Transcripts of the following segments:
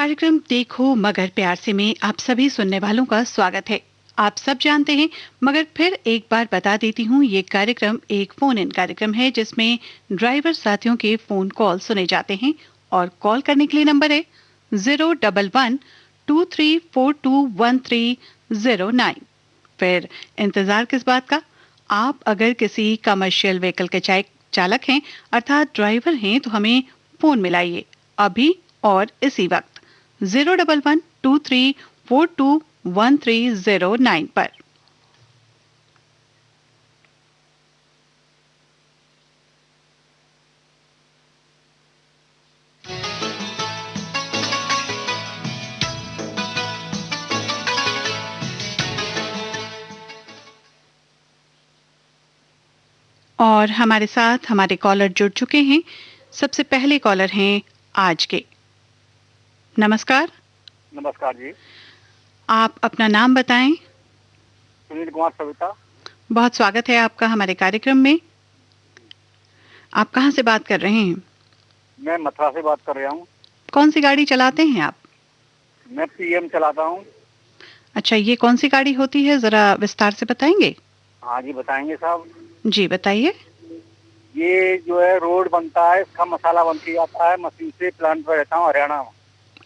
कार्यक्रम देखो मगर प्यार से में आप सभी सुनने वालों का स्वागत है। आप सब जानते हैं, मगर फिर एक बार बता देती हूँ, ये कार्यक्रम एक फोन इन कार्यक्रम है जिसमें ड्राइवर साथियों के फोन कॉल सुने जाते हैं और कॉल करने के लिए नंबर है 011-23421309। फिर इंतजार किस बात का, आप अगर किसी कमर्शियल व्हीकल के चालक हैं अर्थात ड्राइवर हैं तो हमें फोन मिलाइए अभी और इसी वक्त 011-23421309 पर। और हमारे साथ हमारे कॉलर जुड़ चुके हैं। सबसे पहले कॉलर हैं आज के। नमस्कार। नमस्कार जी। आप अपना नाम बताएं। सुनील कुमार सविता। बहुत स्वागत है आपका हमारे कार्यक्रम में। आप कहां से बात कर रहे हैं? मैं मथुरा से बात कर रहा हूँ। कौन सी गाड़ी चलाते हैं आप? मैं पीएम चलाता हूँ। अच्छा, ये कौन सी गाड़ी होती है, जरा विस्तार से बताएंगे? हाँ जी, बताएंगे साहब। जी बताइए। ये जो है रोड बनता है, इसका मसाला बन के जाता है मशीन से। प्लांट पर रहता हूँ हरियाणा में।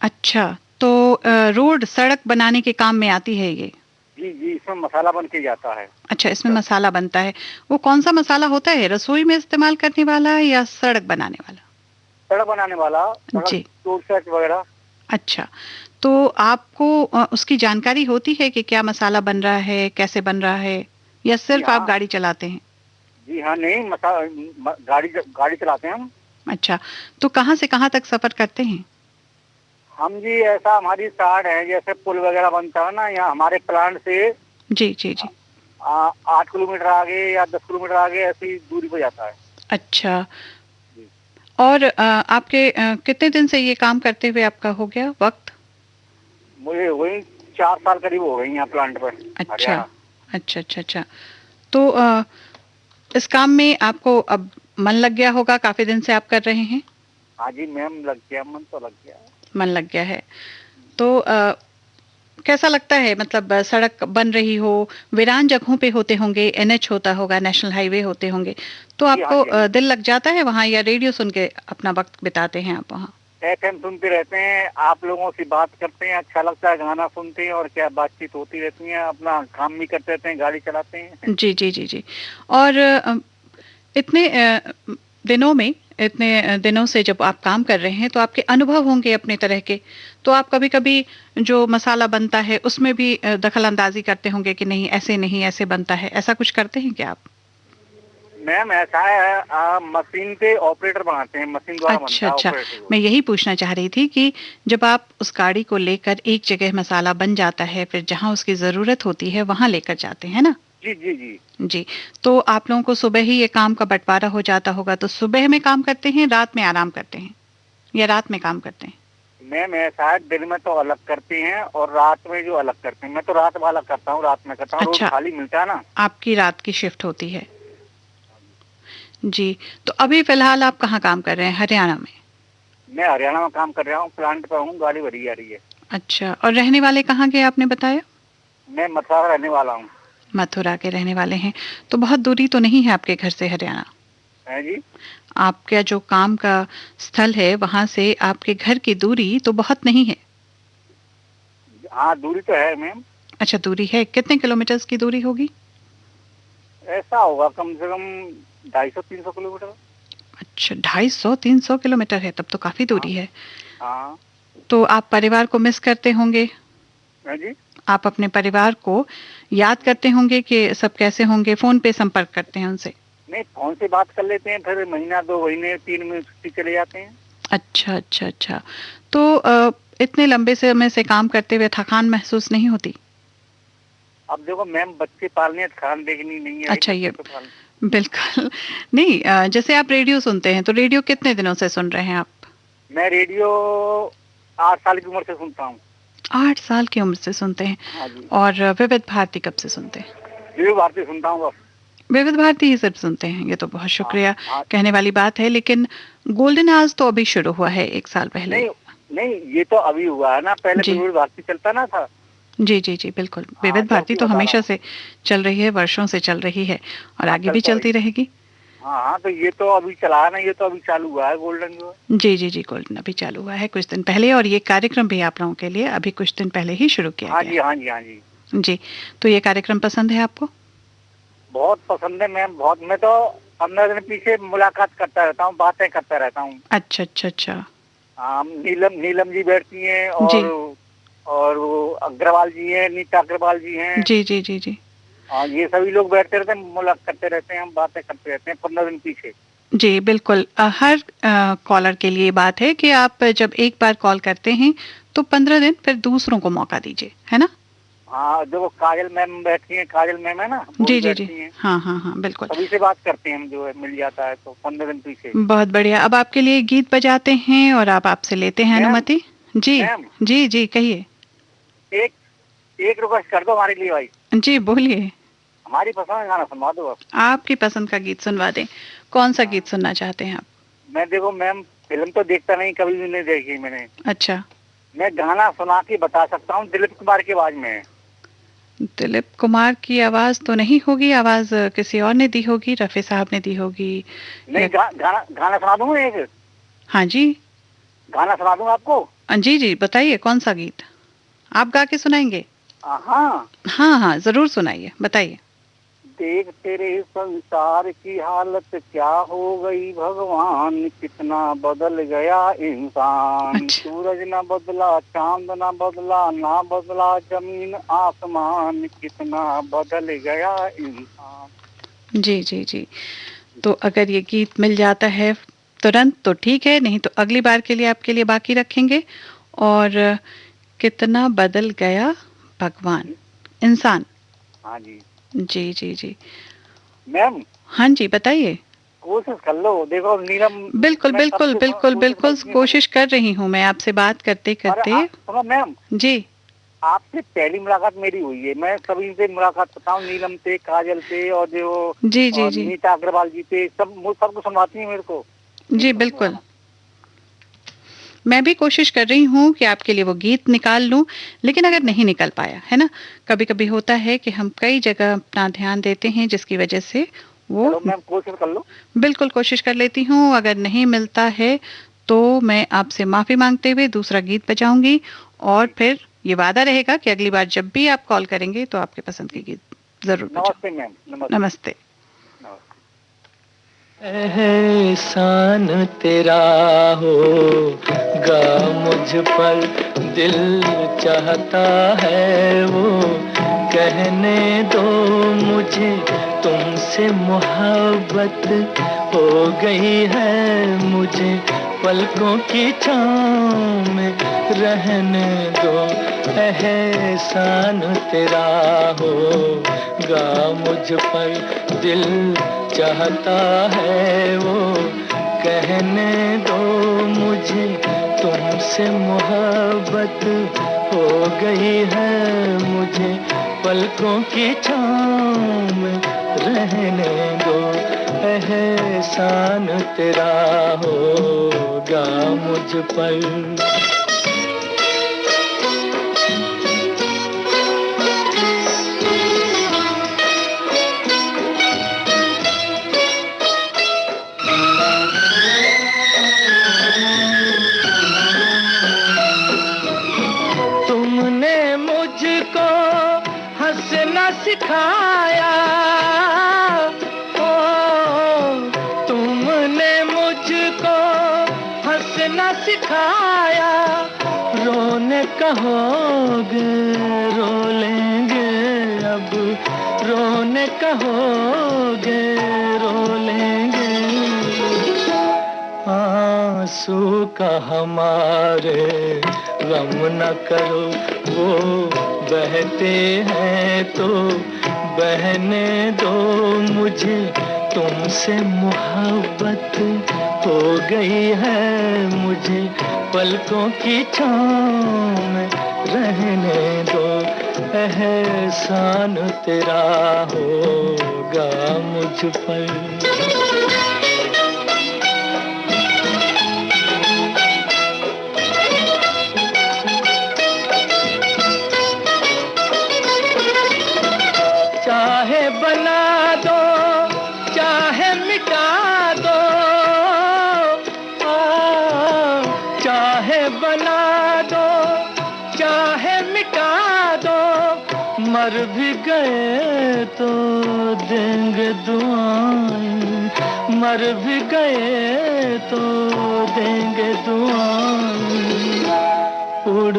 अच्छा, तो रोड सड़क बनाने के काम में आती है ये? जी जी, इसमें मसाला बन के जाता है। अच्छा, इसमें मसाला बनता है। वो कौन सा मसाला होता है, रसोई में इस्तेमाल करने वाला या सड़क बनाने वाला? सड़क बनाने वाला, सड़क जी। रोड सेट वगैरह। अच्छा, तो आपको उसकी जानकारी होती है कि क्या मसाला बन रहा है, कैसे बन रहा है, या सिर्फ आप हाँ गाड़ी चलाते हैं? जी हाँ, नहीं गाड़ी गाड़ी चलाते हैं हम। अच्छा, तो कहाँ से कहाँ तक सफर करते हैं? हम जी ऐसा हमारी स्टार्ट है, जैसे पुल वगैरह बनता है ना, यहाँ हमारे प्लांट से जी जी जी। 8 किलोमीटर आगे या 10 किलोमीटर आगे ऐसी दूरी पर जाता है। अच्छा, जी। और आपके कितने दिन से ये काम करते हुए आपका हो गया वक्त? मुझे वही 4 साल करीब हो गए यहाँ प्लांट पर। अच्छा हरियाणा। अच्छा अच्छा अच्छा। तो इस काम में आपको अब मन लग गया होगा, काफी दिन से आप कर रहे हैं। हाँ जी मैम, लग गया, मन तो लग गया। मन लग गया है तो कैसा लगता है, मतलब सड़क बन रही हो, वीरान जगहों पे होते होंगे, एनएच होता होगा, नेशनल हाईवे होते होंगे, तो जी हाँ आपको जी, हाँ जी। दिल लग जाता है वहाँ, या रेडियो सुन के अपना वक्त बिताते हैं आप वहाँ? एफएम सुनते रहते हैं, आप लोगों से बात करते हैं, अच्छा लगता है, गाना सुनते हैं और क्या बातचीत होती रहती है, अपना काम भी करते रहते हैं, गाड़ी चलाते हैं। जी जी जी जी। और इतने दिनों में, इतने दिनों से जब आप काम कर रहे हैं तो आपके अनुभव होंगे अपने तरह के, तो आप कभी कभी जो मसाला बनता है उसमें भी दखल अंदाजी करते होंगे कि नहीं ऐसे नहीं, ऐसे बनता है, ऐसा कुछ करते हैं क्या आप? मैम ऐसा है, मशीन पे ऑपरेटर बनाते हैं, मशीन द्वारा अच्छा बनता है अच्छा, ऑपरेटर को। मैं यही पूछना चाह रही थी कि जब आप उस गाड़ी को लेकर एक जगह मसाला बन जाता है, फिर जहां उसकी जरूरत होती है वहां लेकर जाते हैं ना? जी जी जी। जी। तो आप लोगों को सुबह ही ये काम का बंटवारा हो जाता होगा, तो सुबह में काम करते हैं, रात में आराम करते हैं, या रात में काम करते हैं? मैम ऐसा है, दिन में तो अलग करते हैं और रात में जो अलग करते हैं। मैं तो रात वाला करता हूँ, रात में करता हूँ, रोज अच्छा, खाली मिलता है ना। आपकी रात की शिफ्ट होती है। जी। तो अभी फिलहाल आप कहाँ काम कर रहे हैं, हरियाणा में? मैं हरियाणा में काम कर रहा हूँ, प्लांट पर हूँ, गाड़ी भरी जा रही है। अच्छा, और रहने वाले कहाँ के आपने बताया? मैं मथुरा का रहने वाला हूँ। मथुरा के रहने वाले हैं, तो बहुत दूरी तो नहीं है आपके घर से हरियाणा? है जी। आपका जो काम का स्थल है वहां से आपके घर की दूरी तो बहुत नहीं है? हाँ दूरी तो है मैम। अच्छा, दूरी है, कितने किलोमीटर की दूरी होगी? ऐसा होगा कम से कम 250-300 किलोमीटर। अच्छा, 250-300 किलोमीटर है, तब तो काफी हाँ दूरी है। हाँ। तो आप परिवार को मिस करते होंगे? है जी। आप अपने परिवार को याद करते होंगे कि सब कैसे होंगे, फोन पे संपर्क करते हैं उनसे? नहीं, फोन से बात कर लेते हैं, फिर महीना 2 महीने 3 महीने छुट्टी चले जाते हैं। अच्छा अच्छा अच्छा। तो इतने लंबे समय से काम करते हुए थकान महसूस नहीं होती? अब देखो मैम, बच्चे पालने हैं, खान देखनी नहीं है, अच्छा, बच्चे ये तो पालने। बिल्कुल नहीं। जैसे आप रेडियो सुनते हैं, तो रेडियो कितने दिनों से सुन रहे हैं आप? मैं रेडियो 8 साल की उम्र से सुनता हूँ। 8 साल की उम्र से सुनते हैं। हाँ जी। और विविध भारती कब से सुनते हैं? रेडियो भारती सुनता हूँ बस। विविध भारती ही सिर्फ सुनते हैं, ये तो बहुत हाँ शुक्रिया हाँ। कहने वाली बात है, लेकिन गोल्डन आवर्स तो अभी शुरू हुआ है 1 साल पहले नहीं, ही। नहीं, ये तो अभी हुआ है ना, पहले जी। विविध भारती चलता ना था। जी, जी, जी, बिल्कुल। हाँ, विविध जब भारती की तो बता रहा हमेशा हूँ। से चल रही है, वर्षों से चल रही है और हाँ, आगे भी चलता रही। चलती रहेगी। हाँ, हाँ, तो ये तो अभी चला है ना, ये तो अभी चालू हुआ है गोल्डन जो है। जी, जी, जी, गोल्डन अभी चालू हुआ है कुछ दिन पहले और ये कार्यक्रम भी आप लोगों के लिए अभी कुछ दिन पहले ही शुरू किया हाँ गया जी, है। हाँ जी, हाँ जी। जी, तो ये कार्यक्रम पसंद है आपको? बहुत पसंद है मैम, बहुत। मैं तो 15 दिन पीछे मुलाकात करता रहता हूँ, बातें करता रहता हूँ। अच्छा, अच्छा, अच्छा। हाँ, नीलम नीलम जी बैठती हैं, जी। और वो अग्रवाल जी हैं, नीता अग्रवाल जी हैं। जी, जी, जी, जी। हाँ, ये सभी लोग बैठते रहते हैं, मुलाकात करते रहते हैं, हम बातें करते रहते हैं 15 दिन पीछे। जी, बिल्कुल। हर कॉलर के लिए बात है कि आप जब एक बार कॉल करते हैं, तो 15 दिन फिर दूसरों को मौका दीजिए, है ना? हाँ, जो वो काजल मैम बैठती हैं, काजल मैम है ना, वो भी जी, जी, जी। बैठती हैं। हाँ, हाँ, हाँ, बिल्कुल। सभी से बात करते हैं हम, जो है मिल जाता है तो 15 दिन पीछे। बहुत बढ़िया। अब आपके लिए गीत बजाते हैं और आप आपसे लेते हैं मैम, अनुमति। जी, मैम, जी, जी, कहिए। एक एक रिक्वेस्ट कर दो हमारे लिए भाई। जी, बोलिए। हमारी पसंद का गाना सुनवा दो आप। आपकी पसंद का गीत सुनवा दें। कौन-सा गीत हाँ, सुनना चाहते हैं आप? मैं देखो मैम, फिल्म तो देखता नहीं, कभी भी नहीं देखी मैंने। अच्छा, मैं गाना सुना के बता सकता हूँ, दिलीप कुमार की आवाज में है। दिलीप कुमार की आवाज़ तो नहीं होगी, आवाज़ किसी और ने दी होगी, रफ़ी साहब ने दी होगी या नहीं, गाना गाना सुना दूँ एक? हाँ जी। गाना सुना दूँ आपको? जी, जी, बताइए कौन-सा गीत? आप गा के सुनाएँगे? हाँ। हाँ, हाँ, ज़रूर सुनाइए, बताइए। देख तेरे संसार की हालत क्या हो गई भगवान, कितना बदल गया इंसान। अच्छा। सूरज ना बदला, चांद ना बदला, ना बदला जमीन आसमान, कितना बदल गया इंसान। जी, जी, जी। तो अगर ये गीत मिल जाता है तुरंत तो ठीक है, नहीं तो अगली बार के लिए आपके लिए बाकी रखेंगे और कितना बदल गया भगवान इंसान। हाँ जी। जी, जी, जी। मैम, हाँ जी, बताइए। कोशिश कर लो, देखो नीलम, बिल्कुल, मैं कब बिल्कुल, से बिल्कुल, कोशिश बिल्कुल करती हूँ। कोशिश कर रही हूँ मैं आपसे बात और करते-करते। सुनो मैम, जी। आपसे पहली मुलाकात मेरी हुई है। मैं सभी से मुलाकात करता हूँ, नीलम से, काजल से, और जो जी, जी, और जी। नीता अग्रवाल जी से, सब वो सबको सुनवाती है मेरे को। जी, बिल्कुल। मैं भी कोशिश कर रही हूँ कि आपके लिए वो गीत निकाल लूँ, लेकिन अगर नहीं निकल पाया, है ना? कभी-कभी होता है कि हम कई जगह अपना ध्यान देते हैं जिसकी वजह से वो चलो मैम, कोशिश कर लो। बिल्कुल कोशिश कर लेती हूँ, अगर नहीं मिलता है, तो मैं आपसे माफ़ी माँगते हुए दूसरा गीत बजाऊँगी और ठीक है। फिर ये वादा रहेगा कि अगली बार जब भी आप कॉल करेंगे, तो आपके पसंद के गीत ज़रूर नमस्ते मैम, बजाऊँ। नमस्ते। नमस्ते। नमस्ते। एहसान तेरा होगा मुझ पर, दिल चाहता है वो कहने दो मुझे, तुमसे मोहब्बत हो गई है मुझे, पलकों की छाँव में रहने दो। एहसान तेरा होगा मुझ पर, दिल चाहता है वो कहने दो मुझे, तुमसे मोहब्बत हो गई है मुझे, पलकों की छाँव में रहने दो। एहसान तेरा होगा मुझ पर। तुमने मुझको हंसना सिखाया, ओ तुमने मुझको हंसना सिखाया, रोने कहोगे रो लेंगे अब, रोने कहोगे रो लेंगे, आंसू का हमारे गम न करो, वो बहते हैं तो बहने दो मुझे, तुमसे मोहब्बत हो गई है मुझे, पलकों की छाँव में रहने दो। एहसान तेरा होगा मुझ पर। चाहे बना दो चाहे मिटा दो, मर भी गए तो देंगे दुआएं, मर भी गए तो देंगे दुआएं। उड़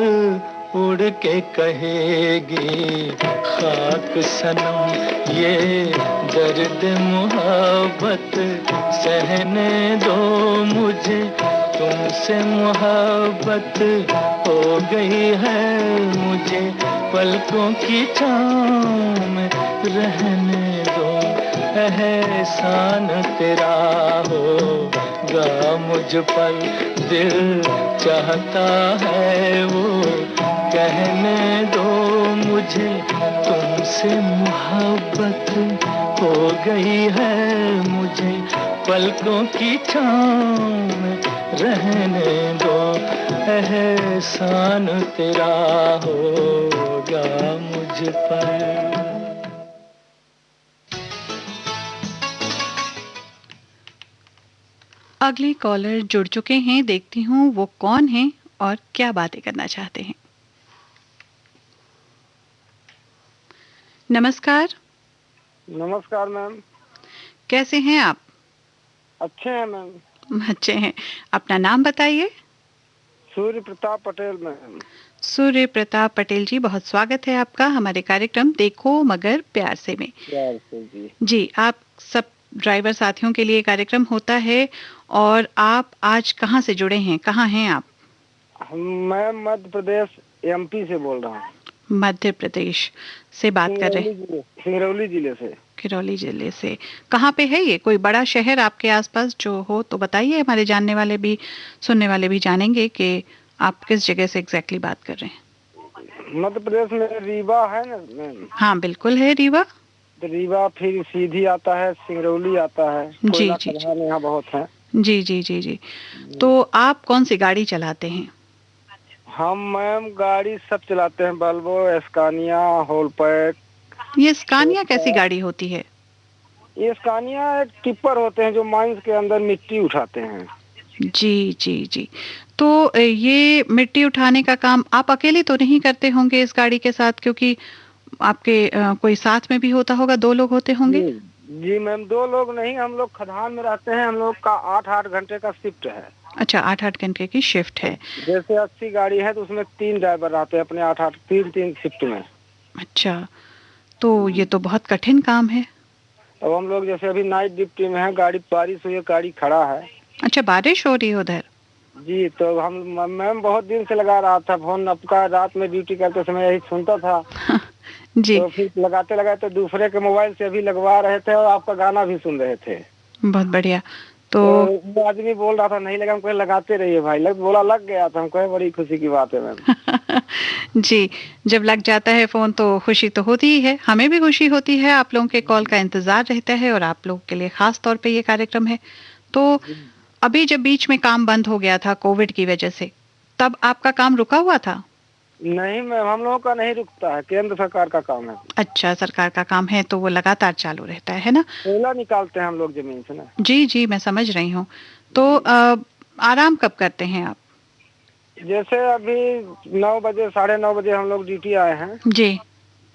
उड़ के कहेगी खाक सनम ये दर्द मोहब्बत सहने दो मुझे, तुमसे मोहब्बत हो गई है मुझे, पलकों की छाँव में रहने दो। एहसान तेरा होगा मुझ पर, दिल चाहता है वो कहने दो मुझे, तुमसे मोहब्बत हो गई है मुझे, पलकों की छाँव में रहने दो। एहसान तेरा होगा मुझ पर। अगले कॉलर जुड़ चुके हैं, देखती हूँ वो कौन है और क्या बातें करना चाहते हैं। नमस्कार। नमस्कार मैम। कैसे हैं आप? अच्छे हैं मैम। अच्छे हैं। अपना नाम बताइए। सूर्य प्रताप पटेल मैम। सूर्य प्रताप पटेल जी, बहुत स्वागत है आपका हमारे कार्यक्रम देखो मगर प्यार से में। प्यार से जी। जी, आप सब ड्राइवर साथियों के लिए कार्यक्रम होता है। और आप आज कहाँ से जुड़े हैं, कहाँ हैं आप? मैं मध्य प्रदेश एमपी से बोल रहा हूँ। मध्य प्रदेश से बात कर रहे हैं? सिंगरौली जिले से। किरौली जिले से। कहाँ पे है ये? कोई बड़ा शहर आपके आसपास जो हो तो बताइए, हमारे जानने वाले भी सुनने वाले भी जानेंगे कि आप किस जगह से एग्जैक्टली बात कर रहे हैं। मध्य प्रदेश में रीवा है ना मैम? हाँ बिल्कुल है रीवा। तो रीवा फिर सीधी आता है, सिंगरौली आता है, जी जी जी, यहाँ बहुत है। जी जी जी जी। तो आप कौन सी गाड़ी चलाते हैं? हम मैम गाड़ी सब चलाते हैं, बल्बो, एस्कानिया, होलपैक। ये स्कानिया कैसी गाड़ी होती है? ये स्कानिया टिप्पर होते हैं जो माइंस के अंदर मिट्टी उठाते हैं। जी जी जी। तो ये मिट्टी उठाने का काम आप अकेले तो नहीं करते होंगे इस गाड़ी के साथ, क्योंकि आपके कोई साथ में भी होता होगा, 2 लोग होते होंगे? जी मैम, 2 लोग नहीं, हम लोग खदान में रहते हैं, हम लोग का 8-8 घंटे का शिफ्ट है। अच्छा, 8-8 घंटे की शिफ्ट है। जैसे 80 गाड़ी है तो उसमें 3 ड्राइवर रहते हैं अपने 8-8 3-3 शिफ्ट में। अच्छा, तो ये तो बहुत कठिन काम है। अब हम लोग जैसे अभी नाइट ड्यूटी में है, गाड़ी बारिश हुई है, गाड़ी खड़ा है। अच्छा, बारिश हो रही है उधर? जी, तो हम मैम बहुत दिन से लगा रहा था फोन, आपका रात में ड्यूटी करते समय यही सुनता था। जी। तो फिर लगाते लगाते दूसरे के मोबाइल से अभी लगवा रहे थे और आपका गाना भी सुन रहे थे। बहुत बढ़िया। तो वो आदमी बोल रहा था नहीं लगा, हम कहे लगाते रहिए भाई, बोला लग गया था, हम कहे बड़ी खुशी की बात है मैम। जी, जब लग जाता है फोन तो खुशी तो होती ही है, हमें भी खुशी होती है, आप लोगों के कॉल का इंतजार रहता है और आप लोगों के लिए खास तौर पे ये कार्यक्रम है। तो अभी जब बीच में काम बंद हो गया था कोविड की वजह से, तब आपका काम रुका हुआ था? नहीं मैम, हम लोगों का नहीं रुकता है, केंद्र सरकार का काम है। अच्छा, सरकार का काम है तो वो लगातार चालू रहता है ना? कोयला निकालते हैं हम लोग जमीन से ना। जी जी, मैं समझ रही हूँ। तो आराम कब करते हैं आप? जैसे अभी 9 बजे 9:30 बजे हम लोग ड्यूटी आए हैं। जी।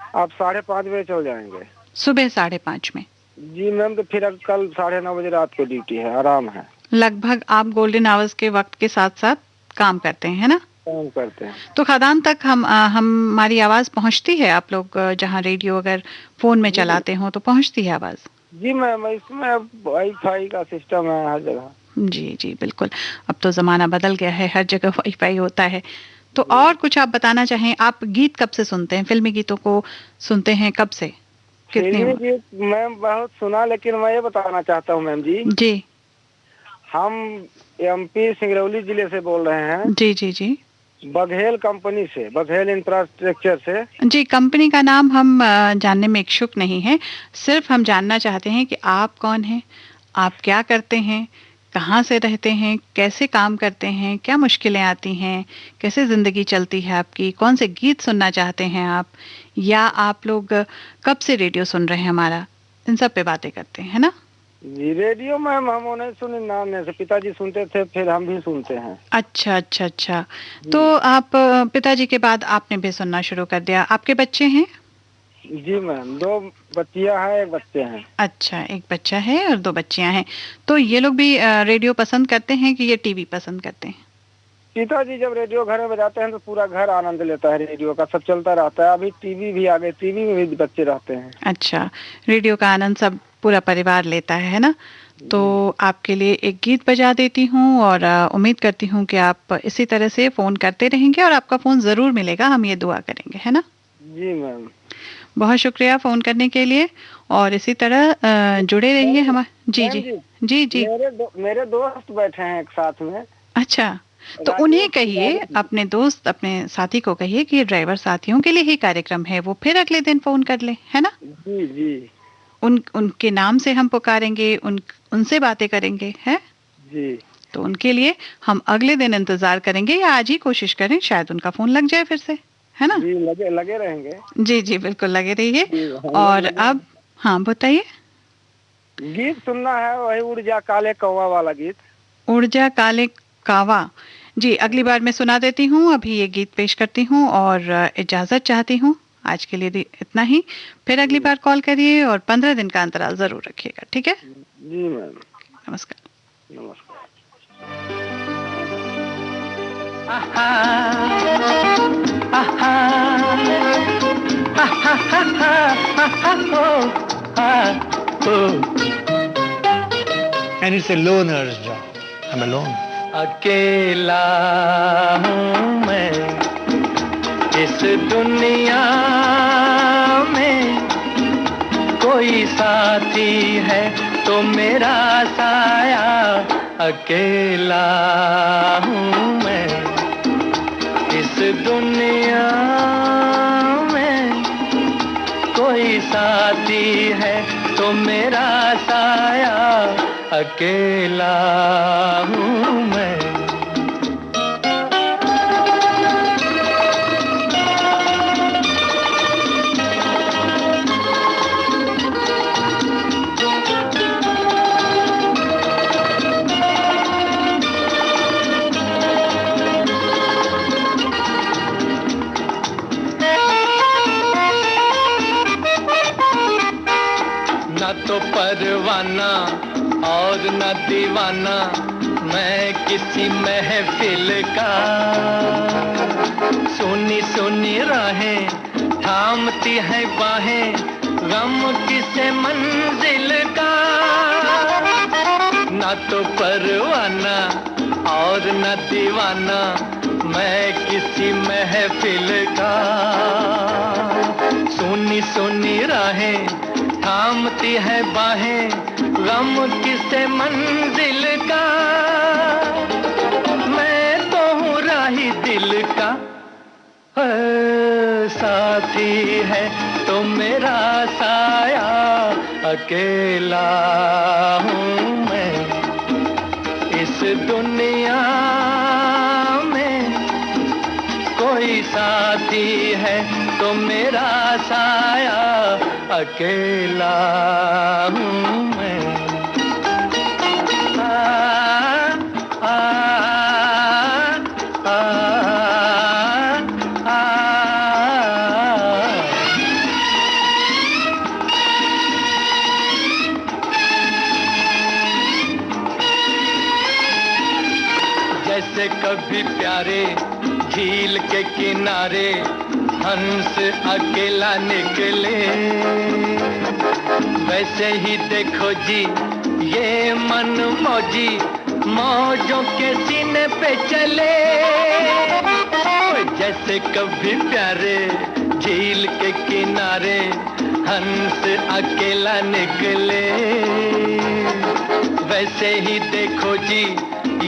आप 5:30 बजे चल जाएंगे। सुबह 5:30 में? जी मैम, तो फिर कल 9:30 बजे रात को ड्यूटी है, आराम है। लगभग आप गोल्डन आवर्स के वक्त के साथ साथ काम करते हैं, है ना? काम करते हैं। तो खदान तक हमारी आवाज पहुंचती है? आप लोग जहां रेडियो अगर फोन में चलाते हो तो पहुंचती है आवाज? जी मैम, इसमें वाईफाई का सिस्टम है हर जगह। जी जी बिल्कुल, अब तो जमाना बदल गया है, हर जगह वाईफाई होता है। तो और कुछ आप बताना चाहें, आप गीत कब से सुनते हैं? फिल्मी गीतों को सुनते हैं कब से? फिल्मी गीत मैम बहुत सुना, लेकिन मैं ये बताना चाहता हूँ मैम जी, हम एमपी सिंगरौली जिले से बोल रहे हैं। जी जी जी। बघेल कंपनी से, बघेल इंफ्रास्ट्रक्चर से। जी, कंपनी का नाम हम जानने में इच्छुक नहीं है, सिर्फ हम जानना चाहते हैं कि आप कौन हैं, आप क्या करते हैं, कहाँ से रहते हैं, कैसे काम करते हैं, क्या मुश्किलें आती हैं, कैसे ज़िंदगी चलती है आपकी, कौन से गीत सुनना चाहते हैं आप, या आप लोग कब से रेडियो सुन रहे हैं हमारा, इन सब पे बातें करते हैं, है ना? जी रेडियो मैम हम उन्हें सुने नाम से पिताजी सुनते थे, फिर हम भी सुनते हैं। अच्छा अच्छा अच्छा। तो आप पिताजी के बाद आपने भी सुनना शुरू कर दिया। आपके बच्चे हैं? जी मैम, 2 बच्चियां हैं, 1 बच्चे हैं। अच्छा, 1 बच्चा है और 2 बच्चियां हैं। तो ये लोग भी रेडियो पसंद करते हैं कि ये टीवी पसंद करते हैं? पिताजी जब रेडियो घर में बजाते हैं तो पूरा घर आनंद लेता है, रेडियो का सब चलता रहता है। अभी टीवी भी आ गए, टीवी में भी बच्चे रहते हैं। अच्छा, रेडियो का आनंद सब पूरा परिवार लेता है ना? तो आपके लिए एक गीत बजा देती हूँ और उम्मीद करती हूँ कि आप इसी तरह से फ़ोन करते रहेंगे और आपका फ़ोन ज़रूर मिलेगा, हम ये दुआ करेंगे, है ना? जी मैम। बहुत शुक्रिया फ़ोन करने के लिए और इसी तरह जुड़े रहिए हमा जी, मैम जी। जी, जी, जी। मेरे दोस्त बैठे हैं एक साथ में। अच्छा, तो उन्हें कहिए, अपने दोस्त, अपने साथी को कहिए कि ये ड्राइवर साथियों के लिए ही कार्यक्रम है, वो फिर अगले दिन फ़ोन कर लें, है ना? जी, जी। उनके नाम से हम पुकारेंगे, उनसे बातें करेंगे, हैं? जी। तो उनके लिए हम अगले दिन इंतज़ार करेंगे या आज ही कोशिश करें, शायद उनका फ़ोन लग जाए फिर से, है ना? जी, लगे लगे रहेंगे। जी, जी, बिल्कुल लगे रहिए। जी, हम लोग और लगे अब हाँ, बताइए। गीत सुनना है, वही उड़ जा काले कौवा वाला गीत। उड़ जा काले कावा। जी, अगली बार मैं सुना देती हूँ, अभी ये गीत पेश करती हूँ और इजाज़त चाहती हूँ। आज के लिए इतना ही। फिर अगली बार कॉल करिए और 15 दिन का अंतराल ज़रूर रखिएगा, ठीक है? जी मैम। नमस्कार। नमस्कार। आहा, आहा, आहा, आहा, आहा, oh, ah, oh. And it's a loner's job. I'm alone. अकेला हूँ मैं इस दुनिया में, कोई साथी है तो मेरा साया। अकेला हूँ मैं इस दुनिया में, कोई साथी है तो मेरा साया। अकेला हूँ मैं। न तो परवाना और न दीवाना मैं किसी महफिल का, सुनी सुनी राहें थामती है बाहें, गम किसे मंजिल का। न तो परवाना और न दीवाना मैं किसी महफिल का, सुनी सुनी राहें थामती है बाहें, गम किसे मंजिल का। मैं तो हूँ राही दिल का, साथी है तो मेरा साया। अकेला हूँ मैं इस दुनिया में, कोई साथी है तो मेरा साया। अकेला हूँ मैं। आ, आ, आ, जैसे कभी प्यारे झील के किनारे हंस अकेला निकले, वैसे ही देखो जी ये मन मौजी मौजों के सीने पे चले। जैसे कभी प्यारे झील के किनारे हंस अकेला निकले, वैसे ही देखो जी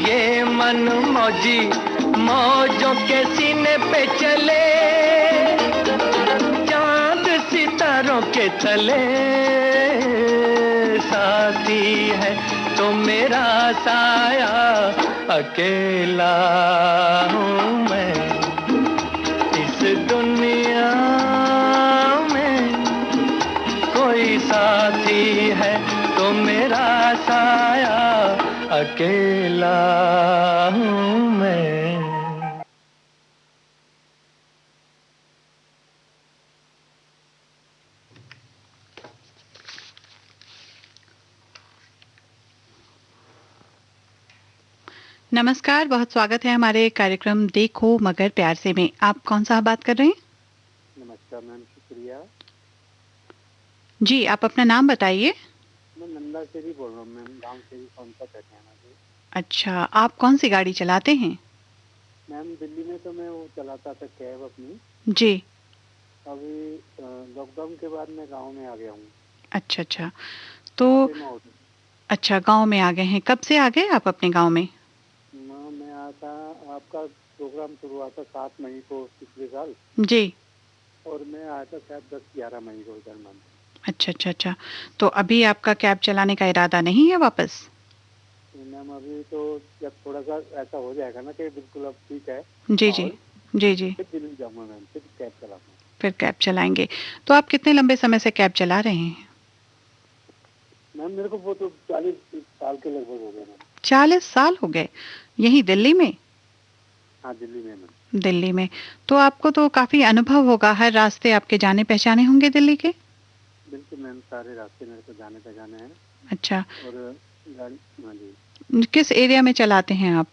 ये मन मौजी मौजों के सीने पे चले। चांद सितारों के तले साथी है तो मेरा साया। अकेला हूँ मैं इस दुनिया में, कोई साथी है तो मेरा अकेला हूँ मैं। नमस्कार, बहुत स्वागत है हमारे कार्यक्रम देखो मगर प्यार से में। आप कौन सा बात कर रहे हैं? नमस्कार मैम, शुक्रिया। जी, आप अपना नाम बताइए। मैं नंदा से भी बोल रहा हूँ मैम, गांव से भी, कौन सा हरियाणा से। अच्छा, आप कौन सी गाड़ी चलाते हैं? मैम दिल्ली में तो मैं वो चलाता था कैब अपनी। जी। अभी लॉकडाउन के बाद मैं गांव में आ गया हूँ। अच्छा अच्छा, तो अच्छा गांव में आ गए हैं। कब से आ गए आप अपने गांव में? मैं आया था, आपका प्रोग्राम शुरू हुआ था 7 मई को पिछले साल। जी। और मैं आया था शायद 10-11 मई को इधर मैम। अच्छा अच्छा अच्छा, तो अभी आपका कैब चलाने का इरादा नहीं है वापस? मैम अभी तो जब थोड़ा सा ऐसा हो जाएगा ना कि बिल्कुल अब ठीक है जी जी। माहौल, जी जी, फिर दिल्ली जाऊँगा मैम, फिर कैब चलाऊँगा। फिर कैब चलाएंगे। तो आप कितने लंबे समय से कैब चला रहे हैं? मैम मेरे को वो तो 40 साल के लगभग हो गए मैम। 40 साल हो गए? यही दिल्ली में? हाँ दिल्ली में मैम। दिल्ली में। तो आपको तो काफी अनुभव होगा, हर रास्ते आपके जाने पहचाने होंगे दिल्ली के? बिल्कुल मैम, सारे रास्ते मेरे को जाने पहचाने हैं। अच्छा, और गाड़ी, हाँ जी। किस एरिया में चलाते हैं आप?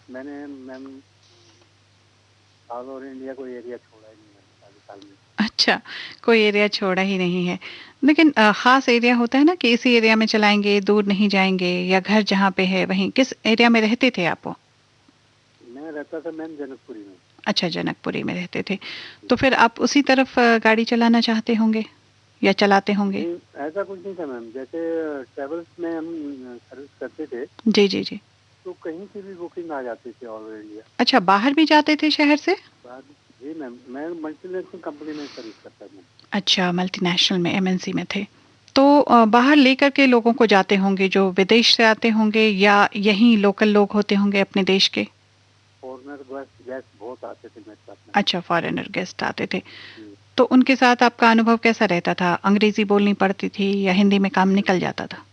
मैंने मैम ऑल ओवर इंडिया कोई एरिया छोड़ा ही नहीं मैम 40 साल में। अच्छा, कोई एरिया छोड़ा ही नहीं है। लेकिन खास एरिया होता है ना कि इसी एरिया में चलाएंगे, दूर नहीं जाएंगे, या घर जहाँ पे है वहीं? किस एरिया में रहते थे आप? मैं रहता था मैम जनकपुरी में। अच्छा, जनकपुरी में रहते थे। तो फिर आप उसी तरफ गाड़ी चलाना चाहते होंगे या चलाते होंगे? नहीं, ऐसा कुछ नहीं था मैम। जैसे ट्रेवल्स में हम सर्विस करते थे, जी जी जी। तो कहीं की भी बुकिंग आ जाती थी ऑल ओवर इंडिया। अच्छा, बाहर भी जाते थे शहर से? जी मैम, मैं मल्टीनेशनल कंपनी में सर्विस करता था। अच्छा, मल्टीनेशनल में, एमएनसी में थे। तो बाहर लेकर के लोगों को जाते होंगे जो विदेश से आते होंगे, या यहीं लोकल लोग होते होंगे अपने देश के? फॉरनर गेस्ट बहुत आते थे मेरे साथ में। अच्छा, फॉरेनर गेस्ट आते थे। तो उनके साथ आपका अनुभव कैसा रहता था? अंग्रेजी बोलनी पड़ती थी या हिंदी में काम निकल जाता था?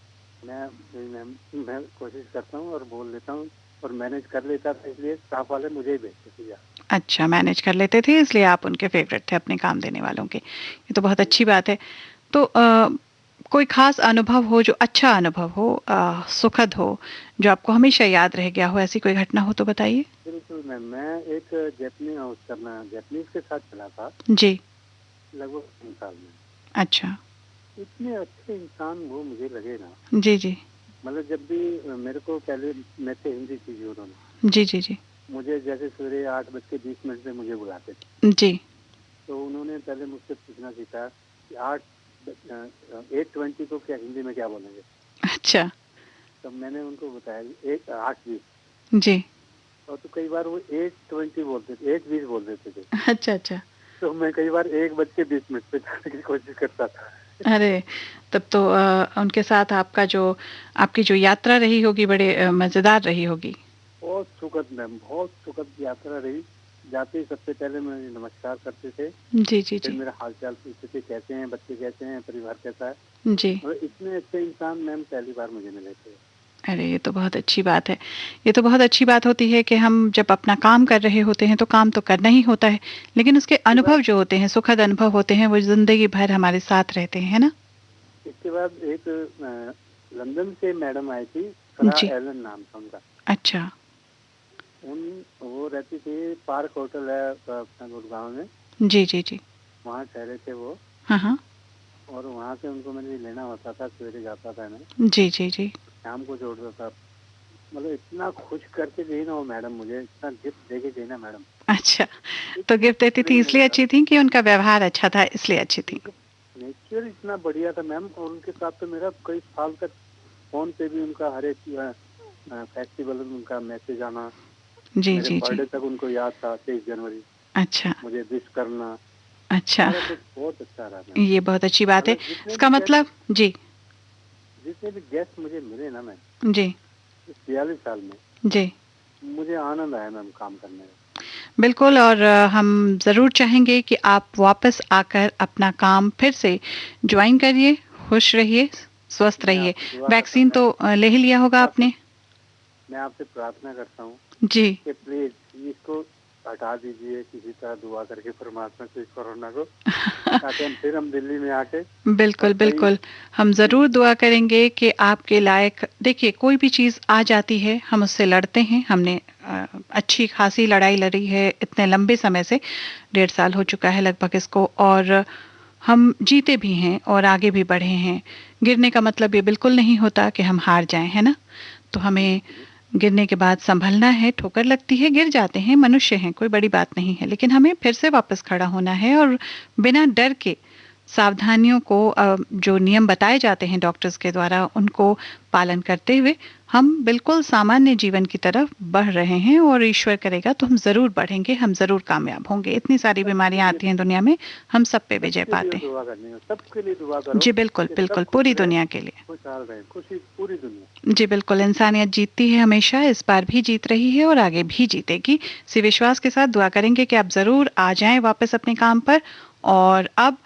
मैं कोशिश करता हूँ और बोल लेता हूँ और मैनेज कर लेता था, इसलिए स्टाफ वाले मुझे ही भेजते थे। अच्छा, मैनेज कर लेते थे, इसलिए आप उनके फेवरेट थे, अपने काम देने वालों के। ये तो बहुत अच्छी बात है। तो कोई खास अनुभव हो, जो अच्छा अनुभव हो, सुखद हो, जो आपको हमेशा याद रह गया हो, ऐसी कोई घटना हो तो बताइए। बिल्कुल मैम, मैं एक जैपनीज के साथ चला था जी। लगभग 3 साल में। अच्छा। इतने अच्छे इंसान वो मुझे लगे ना। जी जी। मतलब जब भी मेरे को पहले मैं से हिंदी सीखी उन्होंने। जी जी जी। मुझे जैसे सवेरे 8:20 पे मुझे बुलाते थे। जी। तो उन्होंने पहले मुझसे पूछना सीखा कि 8:20 को क्या हिंदी में क्या बोलेंगे। अच्छा। तब मैंने उनको बताया 8:20। जी। और तो कई बार वो 8:20 बोलते थे, 8:20 बोल देते थे। अच्छा अच्छा। तो मैं कई बार 1:20 पे जाने की कोशिश करता था। अरे, तब तो उनके साथ आपकी जो यात्रा रही होगी, बड़े मजेदार रही होगी। बहुत सुखद मैम, बहुत सुखद यात्रा रही। जाते ही सबसे पहले मुझे नमस्कार करते थे। जी जी फिर जी। मेरा हाल चाल पूछते थे, कैसे हैं बच्चे, कैसे हैं परिवार, कैसा है। जी। और इतने अच्छे इंसान मैम पहली बार मुझे मिले थे। अरे, ये तो बहुत अच्छी बात है। ये तो बहुत अच्छी बात होती है कि हम जब अपना काम कर रहे होते हैं तो काम तो करना ही होता है, लेकिन उसके अनुभव जो होते हैं, सुखद अनुभव होते हैं, वो जिंदगी भर हमारे साथ रहते हैं, है ना? इसके बाद एक लंदन से मैडम आई थी, सरा जी। एलन नाम था उनका। अच्छा। वो रहती थी, पार्क होटल है गुड़गांव में। जी जी जी। वहाँ ठहरे थे वो। हाँ हाँ। और वहाँ से उनको मैंने लेना होता था, सवेरे जाता था मैं, जी जी जी। शाम को छोड़ता था। मतलब इतना खुश करके गई ना वो मैडम, मुझे इतना गिफ्ट दे के गई ना मैडम। अच्छा, तो गिफ्ट देती थी इसलिए अच्छी थी कि उनका व्यवहार अच्छा था, इसलिए अच्छी थी? नेचर इतना बढ़िया था मैम। और उनके साथ तो मेरा कई साल तक फोन पे भी उनका हर एक फेस्टिवल उनका मैसेज आना। जी मेरे जी जी। बर्थडे तक उनको याद था, 23 जनवरी अच्छा। मुझे विश करना। अच्छा, सारा कुछ बहुत अच्छा रहा मैम। ये बहुत अच्छी बात है। इसका मतलब जी। जितने भी गेस्ट मुझे मिले ना मैम, जी। इस 42 साल में जी। मुझे आनंद आया मैम काम करने में। बिल्कुल, और हम ज़रूर चाहेंगे कि आप वापस आकर अपना काम फिर से ज्वाइन करिए, खुश रहिए, स्वस्थ मैं रहिए। आपकी दुआ करता हूँ वैक्सीन मैम। तो ले ही लिया होगा आपने? मैं आपसे प्रार्थना करता हूँ जी कि प्लीज इसको हटा दीजिए किसी तरह, दुआ करके परमात्मा से इस कोरोना को, ताकि हम दिल्ली में आके बिल्कुल बिल्कुल हम जरूर दुआ करेंगे कि आपके लायक। देखिए, कोई भी चीज आ जाती है, हम उससे लड़ते हैं। हमने अच्छी खासी लड़ाई लड़ी है इतने लंबे समय से, 1.5 साल हो चुका है लगभग इसको, और हम जीते भी हैं और आगे भी बढ़े हैं। गिरने का मतलब ये बिल्कुल नहीं होता कि हम हार जाएं, है ना। तो हमें गिरने के बाद संभलना है, ठोकर लगती है, गिर जाते हैं, मनुष्य हैं, कोई बड़ी बात नहीं है, लेकिन हमें फिर से वापस खड़ा होना है और बिना डर के सावधानियों को, जो नियम बताए जाते हैं डॉक्टर्स के द्वारा, उनको पालन करते हुए हम बिल्कुल सामान्य जीवन की तरफ बढ़ रहे हैं, और ईश्वर करेगा तो हम जरूर बढ़ेंगे, हम जरूर कामयाब होंगे। इतनी सारी बीमारियां आती हैं दुनिया में, हम सब पे विजय पाते हैं। सबके लिए दुआ करो। जी बिल्कुल बिल्कुल, पूरी दुनिया के लिए। खुशहाल रहें, खुशी पूरी दुनिया। जी बिल्कुल, इंसानियत जीतती है हमेशा, इस बार भी जीत रही है और आगे भी जीतेगी। इसी विश्वास के साथ दुआ करेंगे कि आप जरूर आ जाएं वापस अपने काम पर। और अब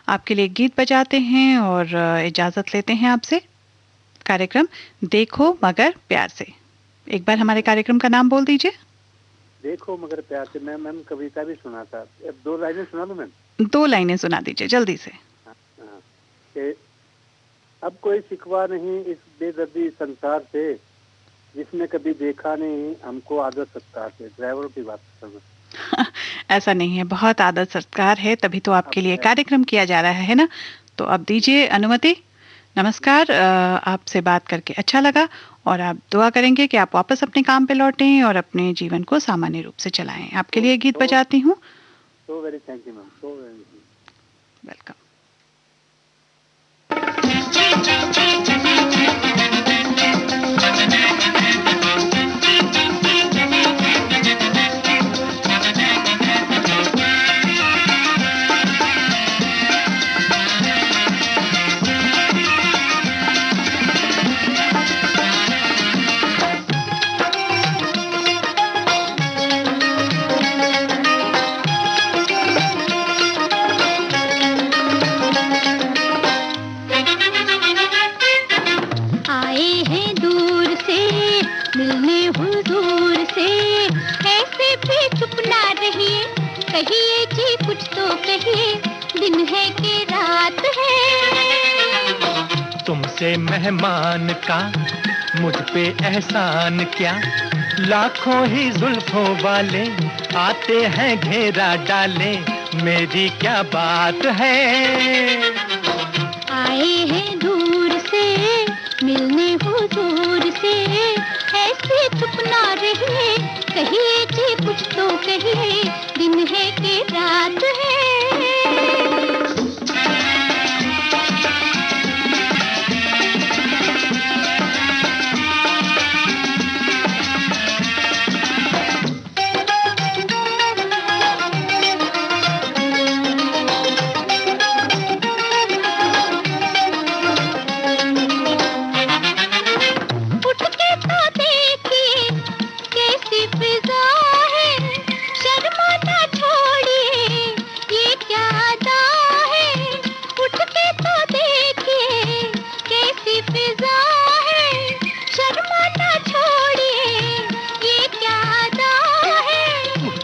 आपके लिए गीत बजाते हैं और इजाजत लेते हैं आपसे। कार्यक्रम देखो मगर प्यार से। एक बार हमारे कार्यक्रम का नाम बोल दीजिए। देखो मगर प्यार से। मैम कविता भी सुना था, 2 लाइनें सुना दो मैम। 2 लाइनें सुना दीजिए जल्दी से। कि अब कोई शिकवा नहीं इस बेदर्दी संसार से, जिसने कभी देखा नहीं हमको आदर सत्कार से। ड्राइवरों की बात कर रहा हूं। ऐसा नहीं है, बहुत आदर सत्कार है, तभी तो आपके लिए कार्यक्रम किया जा रहा है ना। तो अब दीजिए अनुमति। नमस्कार, आपसे बात करके अच्छा लगा, और आप दुआ करेंगे कि आप वापस अपने काम पे लौटें और अपने जीवन को सामान्य रूप से चलाएं। आपके लिए गीत बजाती हूँ। So very thank you ma'am, so very welcome. कहिए जी कुछ तो कहिए, दिन है कि रात है। तुमसे मेहमान का मुझ पे एहसान क्या, लाखों ही जुल्फों वाले आते हैं घेरा डाले, मेरी क्या बात है। आए हैं दूर से मिलने हुजूर से, ऐसे चुप ना रहिए, कहिए जी कुछ तो कहिए, दिन है कि रात है।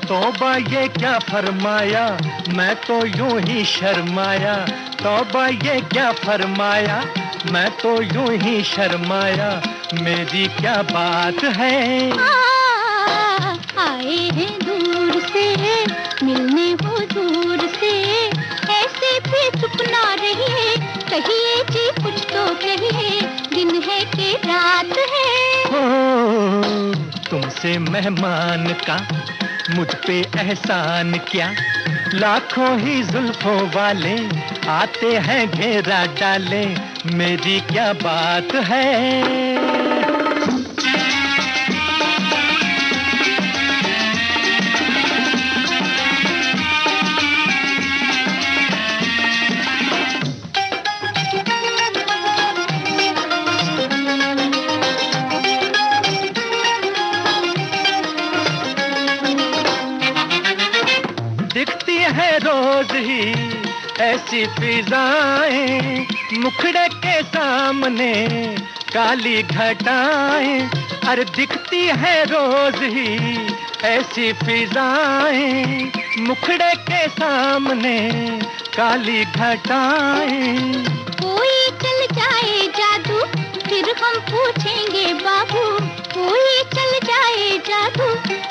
तौबा ये क्या फरमाया, मैं तो यूं ही शर्माया। तौबा ये क्या फरमाया, मैं तो यूं ही शर्माया, मेरी क्या बात है। आए हैं दूर से मिलने हुजूर से, ऐसे भी चुप ना रहिए, कहिए जी कुछ तो कहिए, दिन है कि रात है। तुमसे मेहमान का मुझ पे एहसान क्या, लाखों ही जुल्फों वाले आते हैं घेरा डाले, मेरी क्या बात है। दिखती है रोज ही ऐसी फिजाएं, मुखड़े के सामने काली घटाएं, अरे दिखती है रोज ही ऐसी फिजाएं, मुखड़े के सामने काली घटाएं। कोई चल जाए जादू फिर हम पूछेंगे बाबू, कोई चल जाए जादू